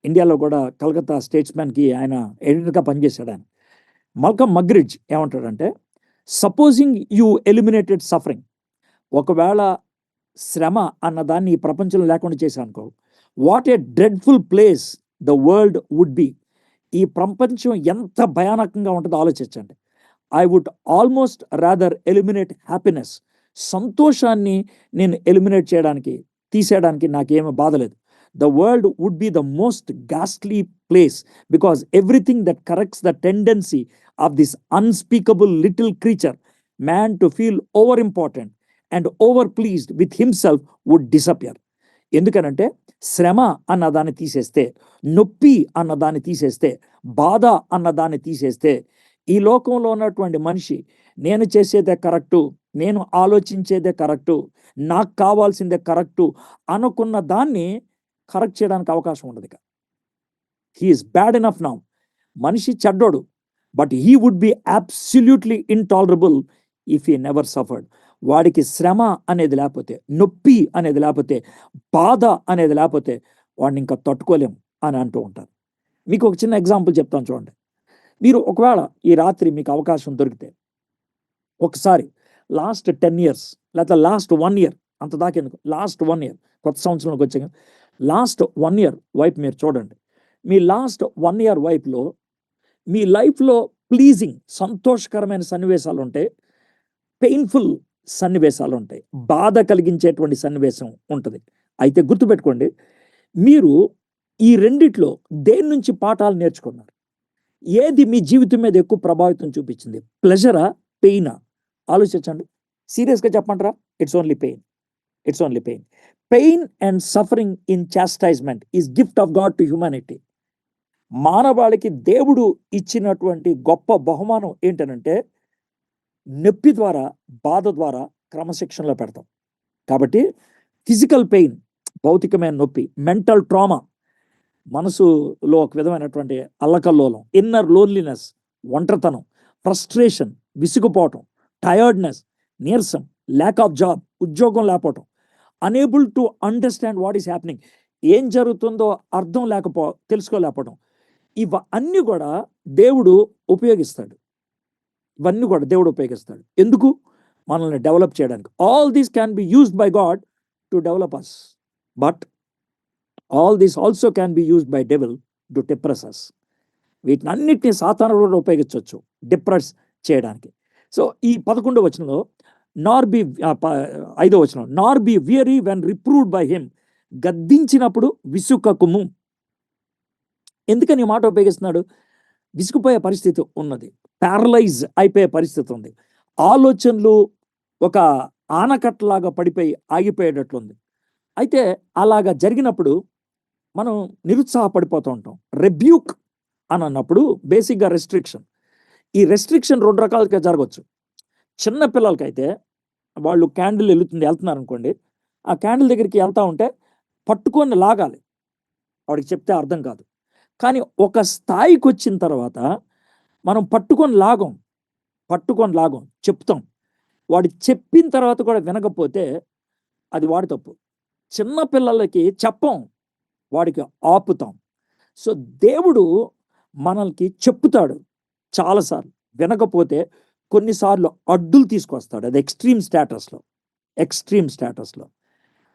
ఇండియాలో కూడా కలకత్తా స్టేట్స్మెన్కి ఆయన ఎడిటర్గా పనిచేశాడు ఆయన. మల్కమ్ మగ్రిడ్జ్ ఏమంటాడంటే, సపోజింగ్ యూ ఎలిమినేటెడ్ సఫరింగ్, ఒకవేళ శ్రమ అన్నదాన్ని ఈ ప్రపంచంలో లేకుండా చేశాను అనుకో, what a dreadful place the world would be. ఈ ప్రపంచం ఎంత భయానకంగా ఉంటుందో ఆలోచించండి. I would almost rather eliminate happiness. సంతోషాన్ని నేను ఎలిమినేట్ చేయడానికి, తీసేయడానికి నాకేమీ బాధ లేదు. The world would be the most ghastly place, because everything that corrects the tendency of this unspeakable little creature, man to feel over important and over pleased with himself would disappear. ఎందుకనంటే శ్రమ అన్నదాన్ని తీసేస్తే, నొప్పి అన్నదాన్ని తీసేస్తే, బాధ అన్నదాన్ని తీసేస్తే, ఈ లోకంలో ఉన్నటువంటి మనిషి నేను చేసేదే కరెక్టు, నేను ఆలోచించేదే కరెక్టు, నాకు కావాల్సిందే కరెక్టు అనుకున్న దాన్ని కరెక్ట్ చేయడానికి అవకాశం ఉండదు. ఇక హీఈస్ బ్యాడ్ ఎనఫ్ నౌ. మనిషి చెడ్డోడు, but he would be absolutely intolerable if he never suffered. వాడికి శ్రమ అనేది లేకపోతే, నొప్పి అనేది లేకపోతే, బాధ అనేది లేకపోతే వాడిని ఇంకా తట్టుకోలేము అని అంటూ ఉంటారు. మీకు ఒక చిన్న ఎగ్జాంపుల్ చెప్తాను చూడండి. మీరు ఒకవేళ ఈ రాత్రి మీకు అవకాశం దొరికితే ఒకసారి లాస్ట్ 10 years లేకపోతే లాస్ట్ 1 year, అంత దాకెందుకు, లాస్ట్ 1 year, కొత్త సంవత్సరంలోకి వచ్చాక లాస్ట్ 1 year వైపు మీరు చూడండి. మీ లాస్ట్ 1 year వైపులో మీ లైఫ్లో ప్లీజింగ్, సంతోషకరమైన సన్నివేశాలు ఉంటాయి, పెయిన్ఫుల్ సన్నివేశాలు ఉంటాయి, బాధ కలిగించేటువంటి సన్నివేశం ఉంటుంది. అయితే గుర్తుపెట్టుకోండి, మీరు ఈ రెండిట్లో దేని నుంచి పాఠాలు నేర్చుకున్నారు? ఏది మీ జీవితం మీద ఎక్కువ ప్రభావితం చూపించింది? ప్లెజరా, పెయినా? ఆలోచించండి. సీరియస్గా చెప్పమంటారా? It's only pain. It's only pain. Pain and suffering in chastisement is gift of God to humanity. మానవాళికి దేవుడు ఇచ్చినటువంటి గొప్ప బహుమానం ఏంటనంటే, నొప్పి ద్వారా, బాధ ద్వారా క్రమశిక్షణలో పెడతాం. కాబట్టి ఫిజికల్ పెయిన్, భౌతికమైన నొప్పి, మెంటల్ ట్రామా, మనసులో ఒక విధమైనటువంటి అల్లకల్లోలం, ఇన్నర్ లోన్లీనెస్, ఒంటరితనం, ఫ్రస్ట్రేషన్, విసుగుపోవటం, టయర్డ్నెస్, నీరసం, ల్యాక్ ఆఫ్ జాబ్, ఉద్యోగం లేకపోవటం, unable to understand what is happening, ఏం జరుగుతుందో అర్థం తెలుసుకోలేకపోవడం, ఇవన్నీ కూడా దేవుడు ఉపయోగిస్తాడు. ఇవన్నీ కూడా దేవుడు ఉపయోగిస్తాడు. ఎందుకు? మనల్ని డెవలప్ చేయడానికి. All these can be used by God to develop us, but all these also can be used by devil to depress us. వీటినన్నిటిని సాతాను కూడా ఉపయోగించవచ్చు డిప్రెస్ చేయడానికి. సో ఈ 11వ వచనంలో నార్ బి 5వ వచనం, nor be weary when reproved by him, గద్దించినప్పుడు విసుకకుము. ఎందుకని ఈ మాట ఉపయోగిస్తున్నాడు? విసుగుపోయే పరిస్థితి ఉన్నది, ప్యారలైజ్ అయిపోయే పరిస్థితి ఉంది, ఆలోచనలు ఒక ఆనకట్టలాగా పడిపోయి ఆగిపోయేటట్లుంది. అయితే అలాగా జరిగినప్పుడు మనం నిరుత్సాహపడిపోతూ ఉంటాం. రెబ్యూక్ అని అన్నప్పుడు బేసిక్గా రెస్ట్రిక్షన్. ఈ రెస్ట్రిక్షన్ 2 రకాలుగా జరగవచ్చు. చిన్న పిల్లలకైతే వాళ్ళు క్యాండిల్ వెళ్తున్నారు అనుకోండి, ఆ క్యాండిల్ దగ్గరికి వెళ్తూ ఉంటే పట్టుకొని లాగాలి, వాడికి చెప్తే అర్థం కాదు. కానీ ఒక స్థాయికి వచ్చిన తర్వాత మనం పట్టుకొని లాగం, చెప్తాం. వాడు చెప్పిన తర్వాత కూడా వినకపోతే అది వాడి తప్పు. చిన్న పిల్లలకి చెప్పం, వాడికి ఆపుతాం. సో దేవుడు మనల్కి చెప్పుతాడు చాలాసార్లు, వినకపోతే కొన్నిసార్లు అడ్డులు తీసుకొస్తాడు. అది ఎక్స్ట్రీమ్ స్టేటస్లో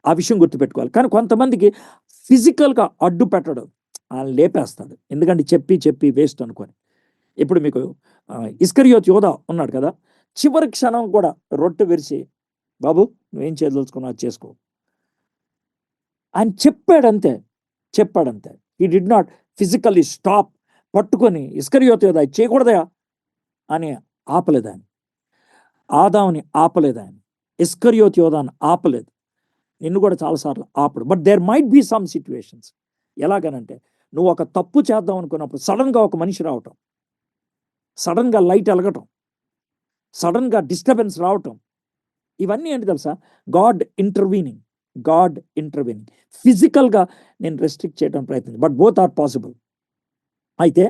ఆ విషయం గుర్తుపెట్టుకోవాలి. కానీ కొంతమందికి ఫిజికల్గా అడ్డు పెట్టడం, ఆయన లేపేస్తాడు. ఎందుకంటే చెప్పి వేస్ట్ అనుకొని. ఇప్పుడు మీకు ఇస్కరియోతు యోధా ఉన్నాడు కదా, చివరి క్షణం కూడా రొట్టె విరిచి, బాబు నువ్వేం చేయదలుచుకున్నా అది చేసుకో, ఆయన చెప్పాడంతే. He did not physically stop, పట్టుకొని ఇస్కరియోతు యోధా చేయకూడదా అని ఆపలేదు ఆయన. ఆదాముని ఆపలేదు ఆయన, ఇస్కరియోతు యోధాని ఆపలేదు. నిన్ను కూడా చాలాసార్లు ఆపడు. But there might be some situations. ఎలాగనంటే, నువ్వు ఒక తప్పు చేద్దాం అనుకున్నప్పుడు సడన్గా ఒక మనిషి రావటం, సడన్గా లైట్ వెలగటం, సడన్గా డిస్టర్బెన్స్ రావటం, ఇవన్నీ ఏంటి తెలుసా? God intervening. ఫిజికల్గా నేను రెస్ట్రిక్ట్ చేయడం ప్రయత్నం, బట్ బోత్ ఆర్ పాసిబుల్. అయితే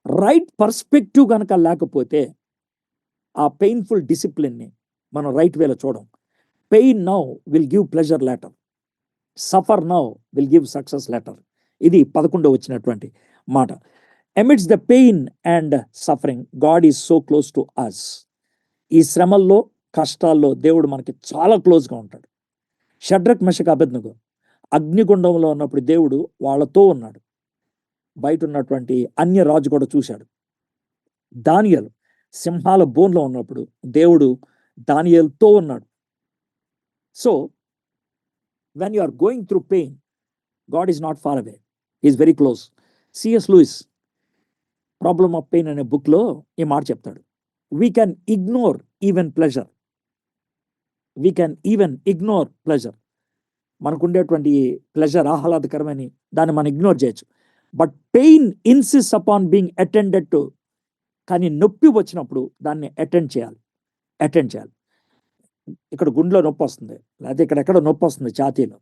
రైట్ పర్స్పెక్టివ్ కనుక లేకపోతే ఆ పెయిన్ఫుల్ డిసిప్లిన్ని మనం రైట్ వేలో చూడం. Pain now will give pleasure later, suffer now will give success later. ఇది 11 వచ్చినటువంటి మాట. Amidst the pain and suffering God is so close to us. ఈ శ్రమల్లో, కష్టాల్లో దేవుడు మనకి చాలా క్లోజ్గా ఉంటాడు. షడ్రక్, మెషక్, అబేద్నెగో అగ్నిగుండంలో ఉన్నప్పుడు దేవుడు వాళ్ళతో ఉన్నాడు. బయట ఉన్నటువంటి అన్య రాజు కూడా చూశాడు. దానియేలు సింహాల బోన్లో ఉన్నప్పుడు దేవుడు దానియేలుతో ఉన్నాడు. So when you are going through pain, God is not far away. He is very close. C.S. Lewis problem of pain అనే బుక్లో ఈ మాట చెప్తాడు. We can ignore even pleasure. మనకు ఉండేటువంటి ప్లెజర్, ఆహ్లాదకరమైన దాన్ని మనం ఇగ్నోర్ చేయొచ్చు. But pain insist upon being attended to. కానీ నొప్పి వచ్చినప్పుడు దాన్ని అటెండ్ చేయాలి. ఇక్కడ గుండెలో నొప్పి వస్తుంది, లేకపోతే ఇక్కడెక్కడ నొప్పి వస్తుంది ఛాతీలో,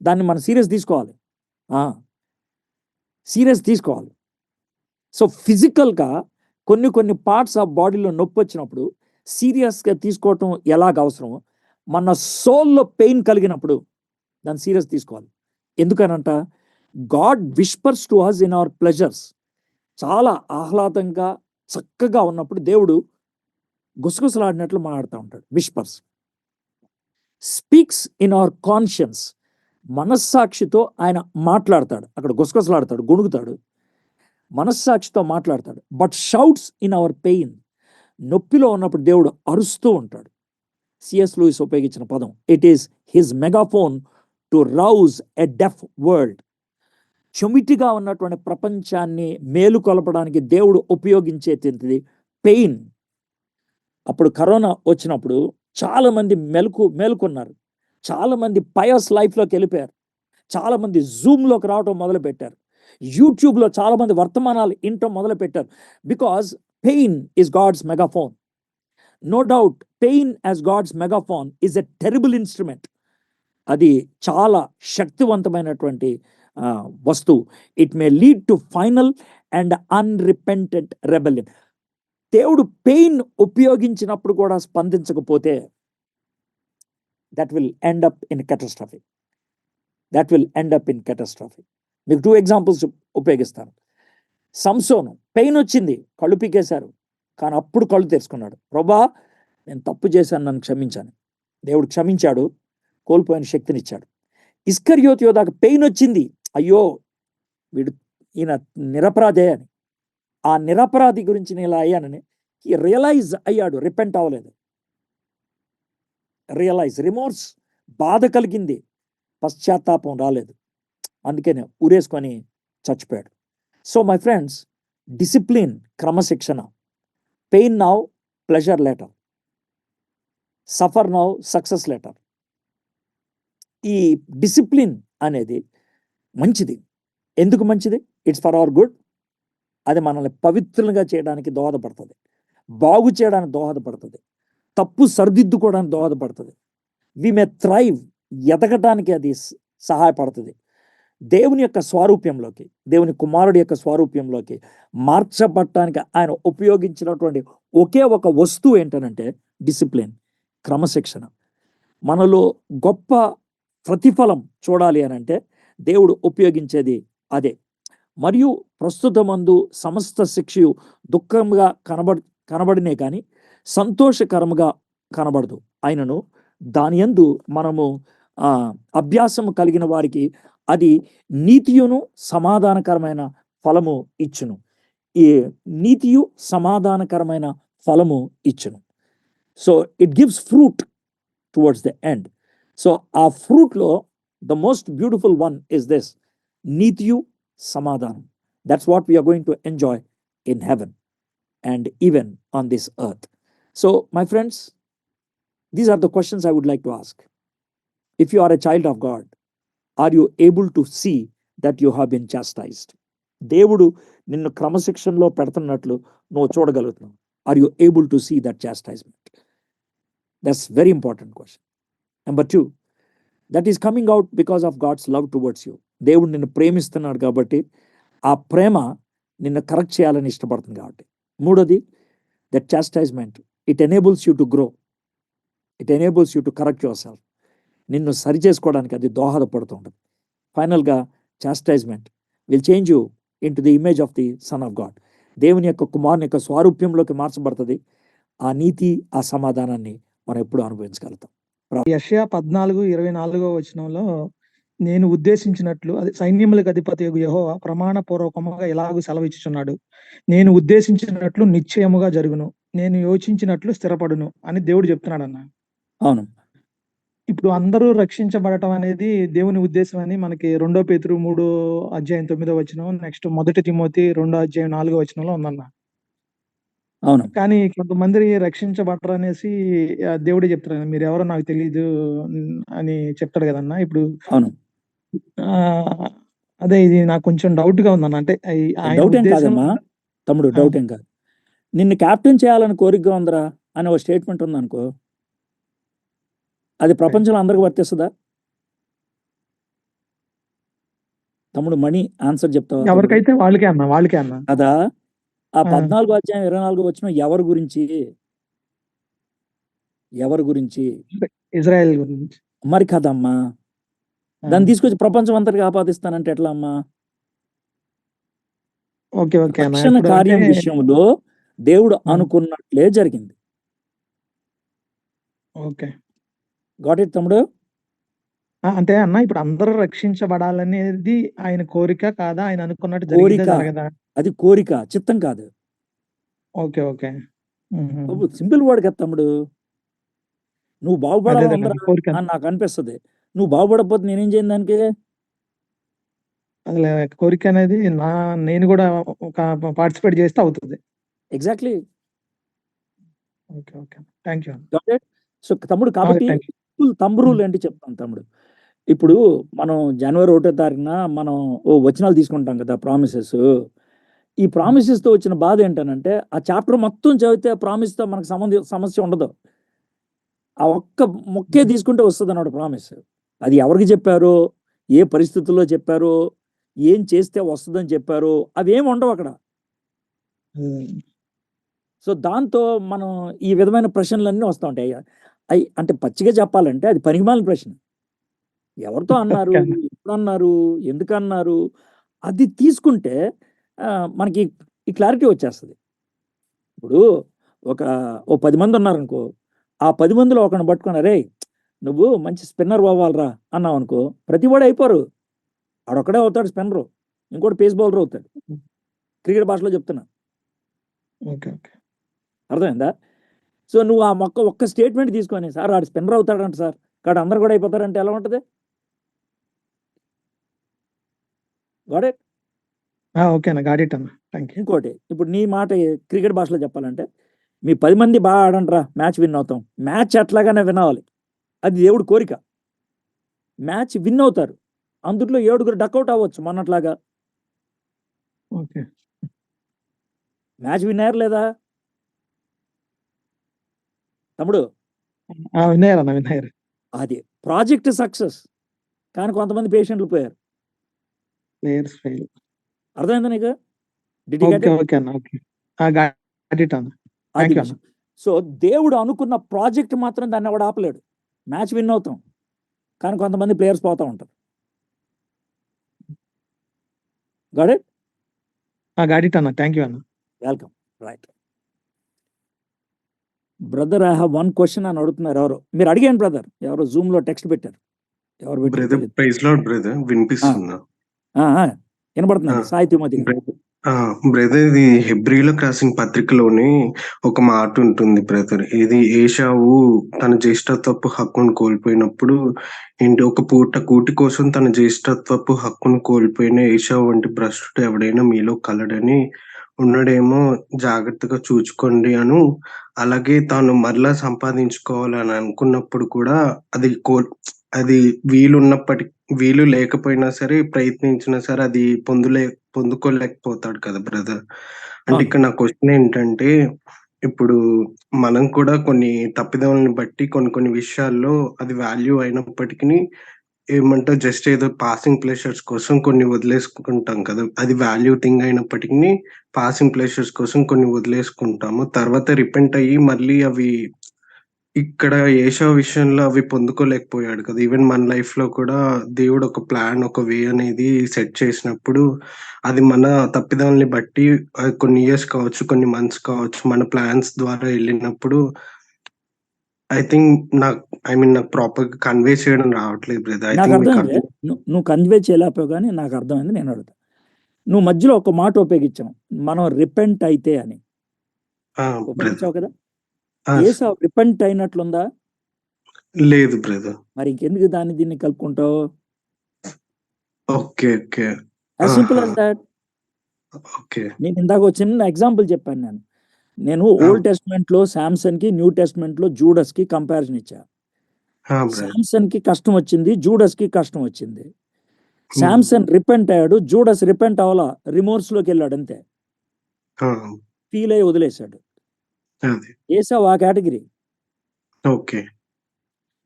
దాన్ని మనం సీరియస్ తీసుకోవాలి. సో ఫిజికల్గా కొన్ని పార్ట్స్ ఆఫ్ బాడీలో నొప్పి వచ్చినప్పుడు సీరియస్గా తీసుకోవటం ఎలాగ అవసరమో, మన సోల్లో పెయిన్ కలిగినప్పుడు దాన్ని సీరియస్ తీసుకోవాలి. ఎందుకనంట, God whispers to us in our pleasures. చాలా ఆహ్లాదంగా చక్కగా ఉన్నప్పుడు దేవుడు గుసగుసలాడినట్లు మాట్లాడుతూ ఉంటాడు. Whispers. Speaks in our conscience. మనస్సాక్షితో ఆయన మాట్లాడతాడు. అక్కడ గుసగుసలాడతాడు, గొణుగుతాడు, మనస్సాక్షితో మాట్లాడతాడు. But shouts in our pain. నొప్పిలో ఉన్నప్పుడు దేవుడు అరుస్తూ ఉంటాడు. సిఎస్ లూయిస్ ఉపయోగించిన పదం, it is his megaphone to rouse a deaf world. చెమిటిగా ఉన్నటువంటి ప్రపంచాన్ని మేలుకొలపడానికి దేవుడు ఉపయోగించేది పెయిన్. అప్పుడు కరోనా వచ్చినప్పుడు చాలామంది మేలుకున్నారు. చాలామంది పయస్ లైఫ్లోకి వెళ్ళిపోయారు. చాలామంది జూమ్లోకి రావటం మొదలుపెట్టారు. యూట్యూబ్లో చాలామంది వర్తమానాలు వినటం మొదలుపెట్టారు. Because pain is God's megaphone. No doubt pain as God's megaphone is a terrible instrument. అది చాలా శక్తివంతమైనటువంటి వస్తువు. It may lead to final and unrepentant rebellion. దేవుడు పెయిన్ ఉపయోగించినప్పుడు కూడా స్పందించకపోతే that will end up in catastrophe. మీకు 2 ఎగ్జాంపుల్స్ ఉపయోగిస్తాను. సంసోను పెయిన్ వచ్చింది, కళ్ళు పీకేశారు, కానీ అప్పుడు కళ్ళు తెరుచుకున్నాడు. ప్రభా, నేను తప్పు చేశాను, నన్ను క్షమించాను. దేవుడు క్షమించాడు, కోల్పోయిన శక్తినిచ్చాడు. ఇస్కరియోతు యోధాకు పెయిన్ వచ్చింది, అయ్యో ఈయన నిరపరాధే అని. ఆ నిరపరాధి గురించి నేను ఇలా అయ్యానని రియలైజ్ అయ్యాడు, రిపెంట్ అవ్వలేదు. రిమోర్స్, బాధ కలిగింది, పశ్చాత్తాపం రాలేదు. అందుకనే ఊరేసుకొని చచ్చిపోయాడు. సో మై ఫ్రెండ్స్, డిసిప్లిన్, క్రమశిక్షణ. Pain now, pleasure later. Suffer now, success later. ఈ డిసిప్లిన్ అనేది మంచిది. ఎందుకు మంచిది? It's for hour good. అది మనల్ని పవిత్రంగా చేయడానికి దోహదపడుతుంది, బాగు చేయడానికి దోహదపడుతుంది, తప్పు సరిదిద్దుకోవడానికి దోహదపడుతుంది. వి మే థ్రైవ్, ఎదగటానికి అది సహాయపడుతుంది. దేవుని యొక్క స్వారూప్యంలోకి, దేవుని కుమారుడి యొక్క స్వారూప్యంలోకి మార్చబడటానికి ఆయన ఉపయోగించినటువంటి ఒకే ఒక వస్తువు ఏంటనంటే డిసిప్లిన్, క్రమశిక్షణ. మనలో గొప్ప ప్రతిఫలం చూడాలి అనంటే దేవుడు ఉపయోగించేది అదే. మరియు ప్రస్తుతమందు సమస్త శిక్షయు దుఃఖంగా కనబడినే కానీ సంతోషకరముగా కనబడదు. అయినను దాని యందు మనము అభ్యాసము కలిగిన వారికి అది నీతియును సమాధానకరమైన ఫలము ఇచ్చును. ఈ నీతియు సమాధానకరమైన ఫలము ఇచ్చును. So it gives fruit towards the end. So ఆ ఫ్రూట్లో the most beautiful one is this, నీతియు సమాధానం. That's what we are going to enjoy in heaven and even on this earth. So my friends, these are the questions I would like to ask. If you are a child of God, are you able to see that you have been chastised? దేవుడు నిన్ను క్రమశిక్షణలో పెడుతున్నట్లు నువ్వు చూడగలుగుతున్నావు. Are you able to see that chastisement? That's very important question. Number 2, that is coming out because of God's love towards you. దేవుడు నిన్ను ప్రేమిస్తున్నాడు కాబట్టి ఆ ప్రేమ నిన్ను కరెక్ట్ చేయాలని ఇష్టపడుతుంది కాబట్టి. మూడోది, that chastisement it enables you to grow, it enables you to correct your self. నిన్ను సరి చేసుకోవడానికి అది దోహదపడుతుంటుంది. ఫైనల్గా chastisement will change you in to the image of the son of God. దేవుని యొక్క కుమారుని యొక్క స్వారూప్యంలోకి మార్చబడుతుంది. ఆ నీతి, ఆ సమాధానాన్ని మనం ఎప్పుడు అనుభవించగలుగుతాం. యెషయా 14:24 వచనంలో, నేను ఉద్దేశించినట్లు అది సైన్యములకు అధిపతియగు యెహోవా ప్రమాణపూర్వకముగా ఇలాగూ సెలవిచ్చుచున్నాడు, నేను ఉద్దేశించినట్లు నిశ్చయముగా జరుగును, నేను యోచించినట్లు స్థిరపడును అని దేవుడు చెప్తున్నాడన్న. అవును, ఇప్పుడు అందరూ రక్షించబడటం అనేది దేవుని ఉద్దేశం అని మనకి 2 పేతురు 3:9 వచనం, నెక్స్ట్ 1 తిమోతి 2:4 వచనంలో ఉందన్న. అవును, కానీ కొంతమంది రక్షించబడరు అనేసి దేవుడే చెప్తారు, మీరు ఎవరో నాకు తెలియదు అని చెప్తాడు కదన్నా. ఇప్పుడు అవును. అదే ఇది నాకు కొంచెం డౌట్ గా ఉందన్న. అంటే ఆయన డౌట్ ఏం ఉద్దేశం కాదమ్మా తమ్ముడు, డౌట్ ఏం కాదు. నిన్ను క్యాప్టెన్ చేయాలని కోరికగా ఉందరా అని ఒక స్టేట్మెంట్ ఉందనుకో, అది ప్రపంచంలో అందరికి వర్తిస్తుందా? తమ్ముడు మణి ఆన్సర్ చెప్తావా? ఎవరికైతే వాళ్ళకే అన్న, వాళ్ళకే అన్న కదా. ఆ 14:24 వచ్చిన ఎవరి గురించి? ఎవరి గురించి? ఇజ్రాయెల్ గురించి. మరి కదమ్మా, దాన్ని తీసుకొచ్చి ప్రపంచం అంతటికి ఆపాదిస్తానంటే ఎట్లా అమ్మా? ఓకే ఓకే అన్న. రక్షణ కార్యం విషయంలో దేవుడు అనుకున్నట్లే జరిగింది. ఓకే, గాట్ ఇట్ తమ్ముడు? అంటే అన్న ఇప్పుడు అందరూ రక్షించబడాలనేది ఆయన కోరిక కాదా? ఆయన అనుకున్నట్టు కోరిక, జరగదా? అది కోరిక, చిత్తం కాదు. Okay okay. సింపుల్ వర్డ్ కదా తమ్ముడు. నువ్వు బాగుపడాలి అందరూ అని నాకు అనిపిస్తుంది. నువ్వు బాగుపడకపోతే నేనేం చేయను దానికి? అసలు కోరిక అనేది నేను కూడా ఒక పార్టిసిపేట్ చేస్తే అవుతుంది. Exactly. Okay okay, thank you. So తమ్ముడు, కాబట్టి థంబ్ రూల్ ఏంటి చెప్తాను తమ్ముడు. ఇప్పుడు మనం జనవరి 1వ తారీఖున మనం వచనాలు తీసుకుంటాం కదా, ప్రామిసెస్. ఈ ప్రామిసెస్ తో వచ్చిన బాధ ఏంటనంటే, ఆ చాప్టర్ మొత్తం చదివితే ప్రామిస్ తో మనకు సమస్య ఉండదు. ఆ ఒక్క మొక్కే తీసుకుంటే వస్తుంది అన్నాడు ప్రామిస్. అది ఎవరికి చెప్పారో, ఏ పరిస్థితుల్లో చెప్పారో, ఏం చేస్తే వస్తుందని చెప్పారో, అవేమి ఉండవు అక్కడ. సో దాంతో మనం ఈ విధమైన ప్రశ్నలన్నీ వస్తూ ఉంటాయి. అంటే పచ్చిగా చెప్పాలంటే అది పనికిమాలిన ప్రశ్న. ఎవరితో అన్నారు, ఎప్పుడు అన్నారు, ఎందుకు అన్నారు, అది తీసుకుంటే మనకి ఈ క్లారిటీ వచ్చేస్తుంది. ఇప్పుడు ఓ 10 మంది ఉన్నారనుకో, ఆ 10 మందిలో ఒకరిని పట్టుకుని, రే నువ్వు మంచి స్పిన్నర్ అవ్వాలరా అన్నావు అనుకో, ప్రతి వాడు అయిపోరు. ఆడొక్కడే అవుతాడు స్పిన్నరు, ఇంకోటి పేస్ బౌలర్ అవుతాడు. క్రికెట్ భాషలో చెప్తున్నా, అర్థమైందా? సో నువ్వు ఆ ఒక్క స్టేట్మెంట్ తీసుకొని, సార్ ఆడు స్పిన్నర్ అవుతాడంట సార్, కాదు అందరు కూడా అయిపోతారంటే ఎలా ఉంటుంది? ఇంకోటి, ఇప్పుడు నీ మాట క్రికెట్ భాషలో చెప్పాలంటే, మీ 10 మంది బాగా ఆడండిరా, మ్యాచ్ విన్ అవుతాం. మ్యాచ్ అట్లాగానే వినాలి, అది దేవుడి కోరిక. మ్యాచ్ విన్ అవుతారు, అందులో 7గురు డక్అవుట్ అవ్వచ్చు మొన్నట్లాగా. మ్యాచ్ విన్ అయ్యారు లేదా తమ్ముడు? అది ప్రాజెక్ట్ సక్సెస్, కానీ కొంతమంది పేషెంట్లు పోయారు. అర్థమైందా నీకు? సో దేవుడు అనుకున్న ప్రాజెక్ట్ మాత్రం దాన్ని ఎవడు ఆపలేడు. మ్యాచ్ విన్ అవుతాం, కానీ కొంతమంది ప్లేయర్స్ పోతూ ఉంటారు. Welcome. Right brother, I have 1 question అని అడుగుతున్నారు ఎవరు. మీరు అడిగాను బ్రదర్, ఎవరో జూమ్ లో టెక్స్ట్ పెట్టారు. ఎవరు వినపడుతుంది? సాయి తిమోతి గారు. బ్రదర్, ఇది హెబ్రీలకు రాసిన పత్రికలోని ఒక మాట ఉంటుంది బ్రదర్. ఇది ఏశావు తన జ్యేష్ఠత్వపు హక్కును కోల్పోయినప్పుడు ఏంటి, ఒక పూట కూటి కోసం తన జ్యేష్ఠత్వపు హక్కును కోల్పోయిన ఏశావు వంటి భ్రష్టుడు ఎవడైనా మీలో కలడని ఉన్నడేమో జాగ్రత్తగా చూచుకోండి అను. అలాగే తాను మరలా సంపాదించుకోవాలని అనుకున్నప్పుడు కూడా అది వీలు లేకపోయినా సరే, ప్రయత్నించినా సరే అది పొందుకోలేకపోతాడు కదా బ్రదర్. అంటే ఇక్కడ నా క్వశ్చన్ ఏంటంటే, ఇప్పుడు మనం కూడా కొన్ని తప్పిదములను బట్టి కొన్ని విషయాల్లో అది వాల్యూ అయినప్పటికిని ఏమంటారు జస్ట్ ఏదో పాసింగ్ ప్లెజర్స్ కోసం కొన్ని వదిలేసుకుంటాం కదా! అది వాల్యూ థింగ్ అయినప్పటికిని పాసింగ్ ప్లెజర్స్ కోసం కొన్ని వదిలేసుకుంటాము. తర్వాత రిపెంట్ అయ్యి మళ్ళీ అవి ఇక్కడ ఏషావు విషయంలో అవి పొందుకోలేకపోయాడు కదా! ఈవెన్ మన లైఫ్‌లో కూడా దేవుడు ఒక ప్లాన్, ఒక వే అనేది సెట్ చేసినప్పుడు, అది మన తప్పిదాలని బట్టి కొన్ని ఇయర్స్ కావచ్చు, కొన్ని మంత్స్ కావచ్చు, మన ప్లాన్స్ ద్వారా ఎళ్ళినప్పుడు ఐ థింక్ నాకు ప్రాపర్‌గా కన్వే చేయడం రావట్లేదు బ్రదర్. ఐ నాకు థింక్ మీకు అర్థమైంది. నువ్వు కన్వే చేయలేకపోయావు గానీ నాకు అర్థమైంది. నేను అడుగుతా. నువ్వు మధ్యలో ఒక మాట ఉపయోగించావు. మనం రిపెంట్ అయితే అని. బ్రదర్. ఉపయోగించావు కదా! ఆ! ఏసావు రిపెంట్ అయినట్లుందా? లేదు బ్రదర్. మరి ఇంకెందుకు దీన్ని కలుపుకుంటావు? ఓకే. ఓకే. యాస్ సింపుల్ ఆహా! As thought. ఓకే. నేను ఇందాక ఒక చిన్న ఎగ్జాంపుల్ చెప్పాను నేను. నేను ఆ! ఓల్డ్ టెస్ట్‌మెంట్‌లో సామ్సన్‌కి, న్యూ టెస్ట్‌మెంట్‌లో జూడస్‌కి కంపారిజన్ ఇచ్చా. బ్రదర్. సామ్సన్‌కి కష్టం వచ్చింది. జూడస్‌కి కష్టం వచ్చింది. హ్మ్. సామ్సన్ రిపెంట్ అయ్యాడు. జూడస్ రిపెంట్ అవ్వలా. రిమోర్స్‌లోకెళ్ళాడు అంతే. ఆ! ఫీల్ అయ్యి వదిలేసాడు. అది. ఏసావు ఆ కేటగిరీ. ఓకే.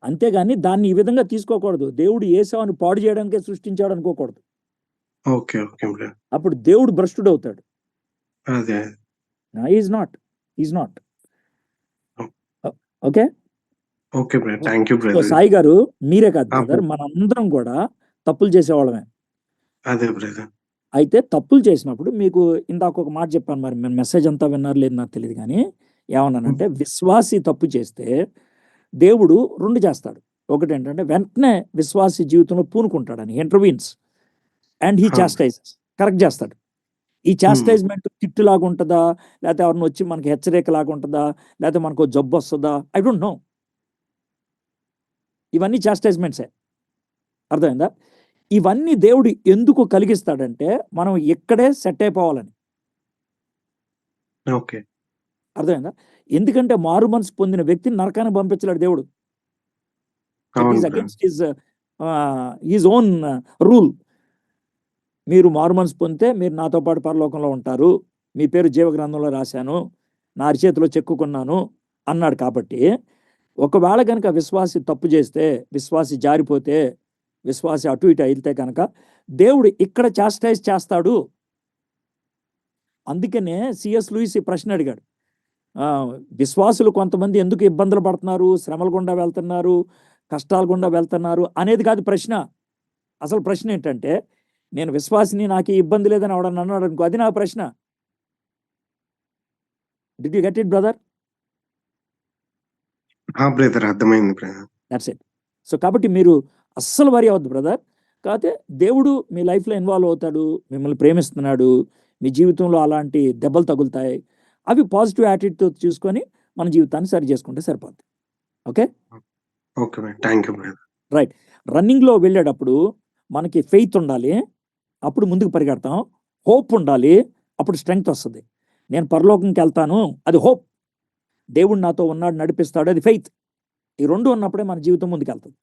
అంతేగాని దాన్ని ఈ విధంగా తీసుకోకూడదు. దేవుడు ఏసావుని పాడు చేయడానికే సృష్టించాడు అనుకోకూడదు. ఓకే. Okay brother. అప్పుడు దేవుడు భ్రష్టుడవుతాడు. అదే. Is not. Is not. Oh! Okay. Okay brother. Thank you so, brother. Sai గారు మీరే కాదు బ్రదర్. బ్రదర్. మనందరం కూడా తప్పులు చేసేవాళ్ళమే. అదే బ్రదర్. అయితే తప్పులు చేసినప్పుడు మీకు ఇందాక ఒక మాట చెప్పాను. మరి మెసేజ్ అంతా విన్నారో లేదో నాకు తెలీదు గానీ, ఏమన్నానంటే విశ్వాసి తప్పు చేస్తే దేవుడు 2 చేస్తాడు. ఒకటేంటంటే వెంటనే విశ్వాసి జీవితంలో పూనుకుంటాడని ఇంటర్వీన్స్ అండ్ హి ఆ! చాస్టైజెస్. కరెక్ట్ చేస్తాడు. ఈ హ్మ్. చాస్టైజ్‌మెంట్ తిట్టులాగా ఉంటదా? లేతే ఎవరైనా వచ్చి మనకి హెచ్చరికలాగా ఉంటదా? లేతే మనకో జబ్బొస్తదా? I don't know. ఇవన్నీ చాస్టైజ్‌మెంట్సే. అర్థమైందా? ఇవన్నీ దేవుడు ఎందుకు కలిగిస్తాడంటే, మనం ఇక్కడే సెట్ అయిపోవాలని. ఓకే. అర్థమైందా? ఎందుకంటే మారు మనసు పొందిన వ్యక్తిని నరకానికి పంపించలేడు దేవుడు. ఇట్ అవును is brother. Against his own rule. మీరు మారు మనసు పొందితే మీరు నాతో పాటు పరలోకంలో ఉంటారు. మీ పేరు జీవ గ్రంథంలో రాశాను. నా అరిచేతిలో చెక్కుకున్నాను అన్నాడు కాబట్టి, ఒకవేళ గనక విశ్వాసి తప్పు చేస్తే, విశ్వాసి జారిపోతే, విశ్వాసి అటు ఇటు అయితే గనక దేవుడు ఇక్కడ చాస్టైజ్ చేస్తాడు. అందుకనే సిఎస్ లూయిస్ ఈ ప్రశ్న అడిగాడు. విశ్వాసులు కొంతమంది ఎందుకు ఇబ్బందులు పడుతున్నారు, శ్రమల గుండా వెళ్తున్నారు, కష్టాల గుండా వెళ్తున్నారు అనేది కాదు ప్రశ్న. అసలు ప్రశ్న ఏంటంటే, నేను విశ్వాసిని నాకు ఈ ఇబ్బంది లేదని ఎవడన్నా అన్నాడనుకో అది నా ప్రశ్న. Did you get it brother? Brother అర్థమైంది బ్రదర్. That's it. సో, కాబట్టి మీరు అస్సలు వరీ అవ్వద్దు బ్రదర్. కాపోతే దేవుడు మీ లైఫ్‌లో ఇన్వాల్వ్ అవుతాడు. మిమ్మల్ని ప్రేమిస్తున్నాడు. మీ జీవితంలో అలాంటి దెబ్బలు తగులుతాయి. అవి పాజిటివ్ యాటిట్యూడ్‌తో చూసుకొని మన జీవితాన్ని సరి చేసుకుంటే సరిపోద్ది. Okay. Okay brother. Thank you brother. Right. రన్నింగ్‌లో వెళ్ళేటప్పుడు మనకి ఫెయిత్ ఉండాలి. అప్పుడు ముందుకు పరిగెడతాం. హోప్ ఉండాలి. అప్పుడు స్ట్రెంగ్త్ వస్తది. నేను పరలోకంకెళ్తాను అది హోప్. దేవుడు నాతో ఉన్నాడు నడిపిస్తాడు అది ఫెయిత్. ఈ 2 ఉన్నప్పుడే మన జీవితం ముందుకెళ్తది.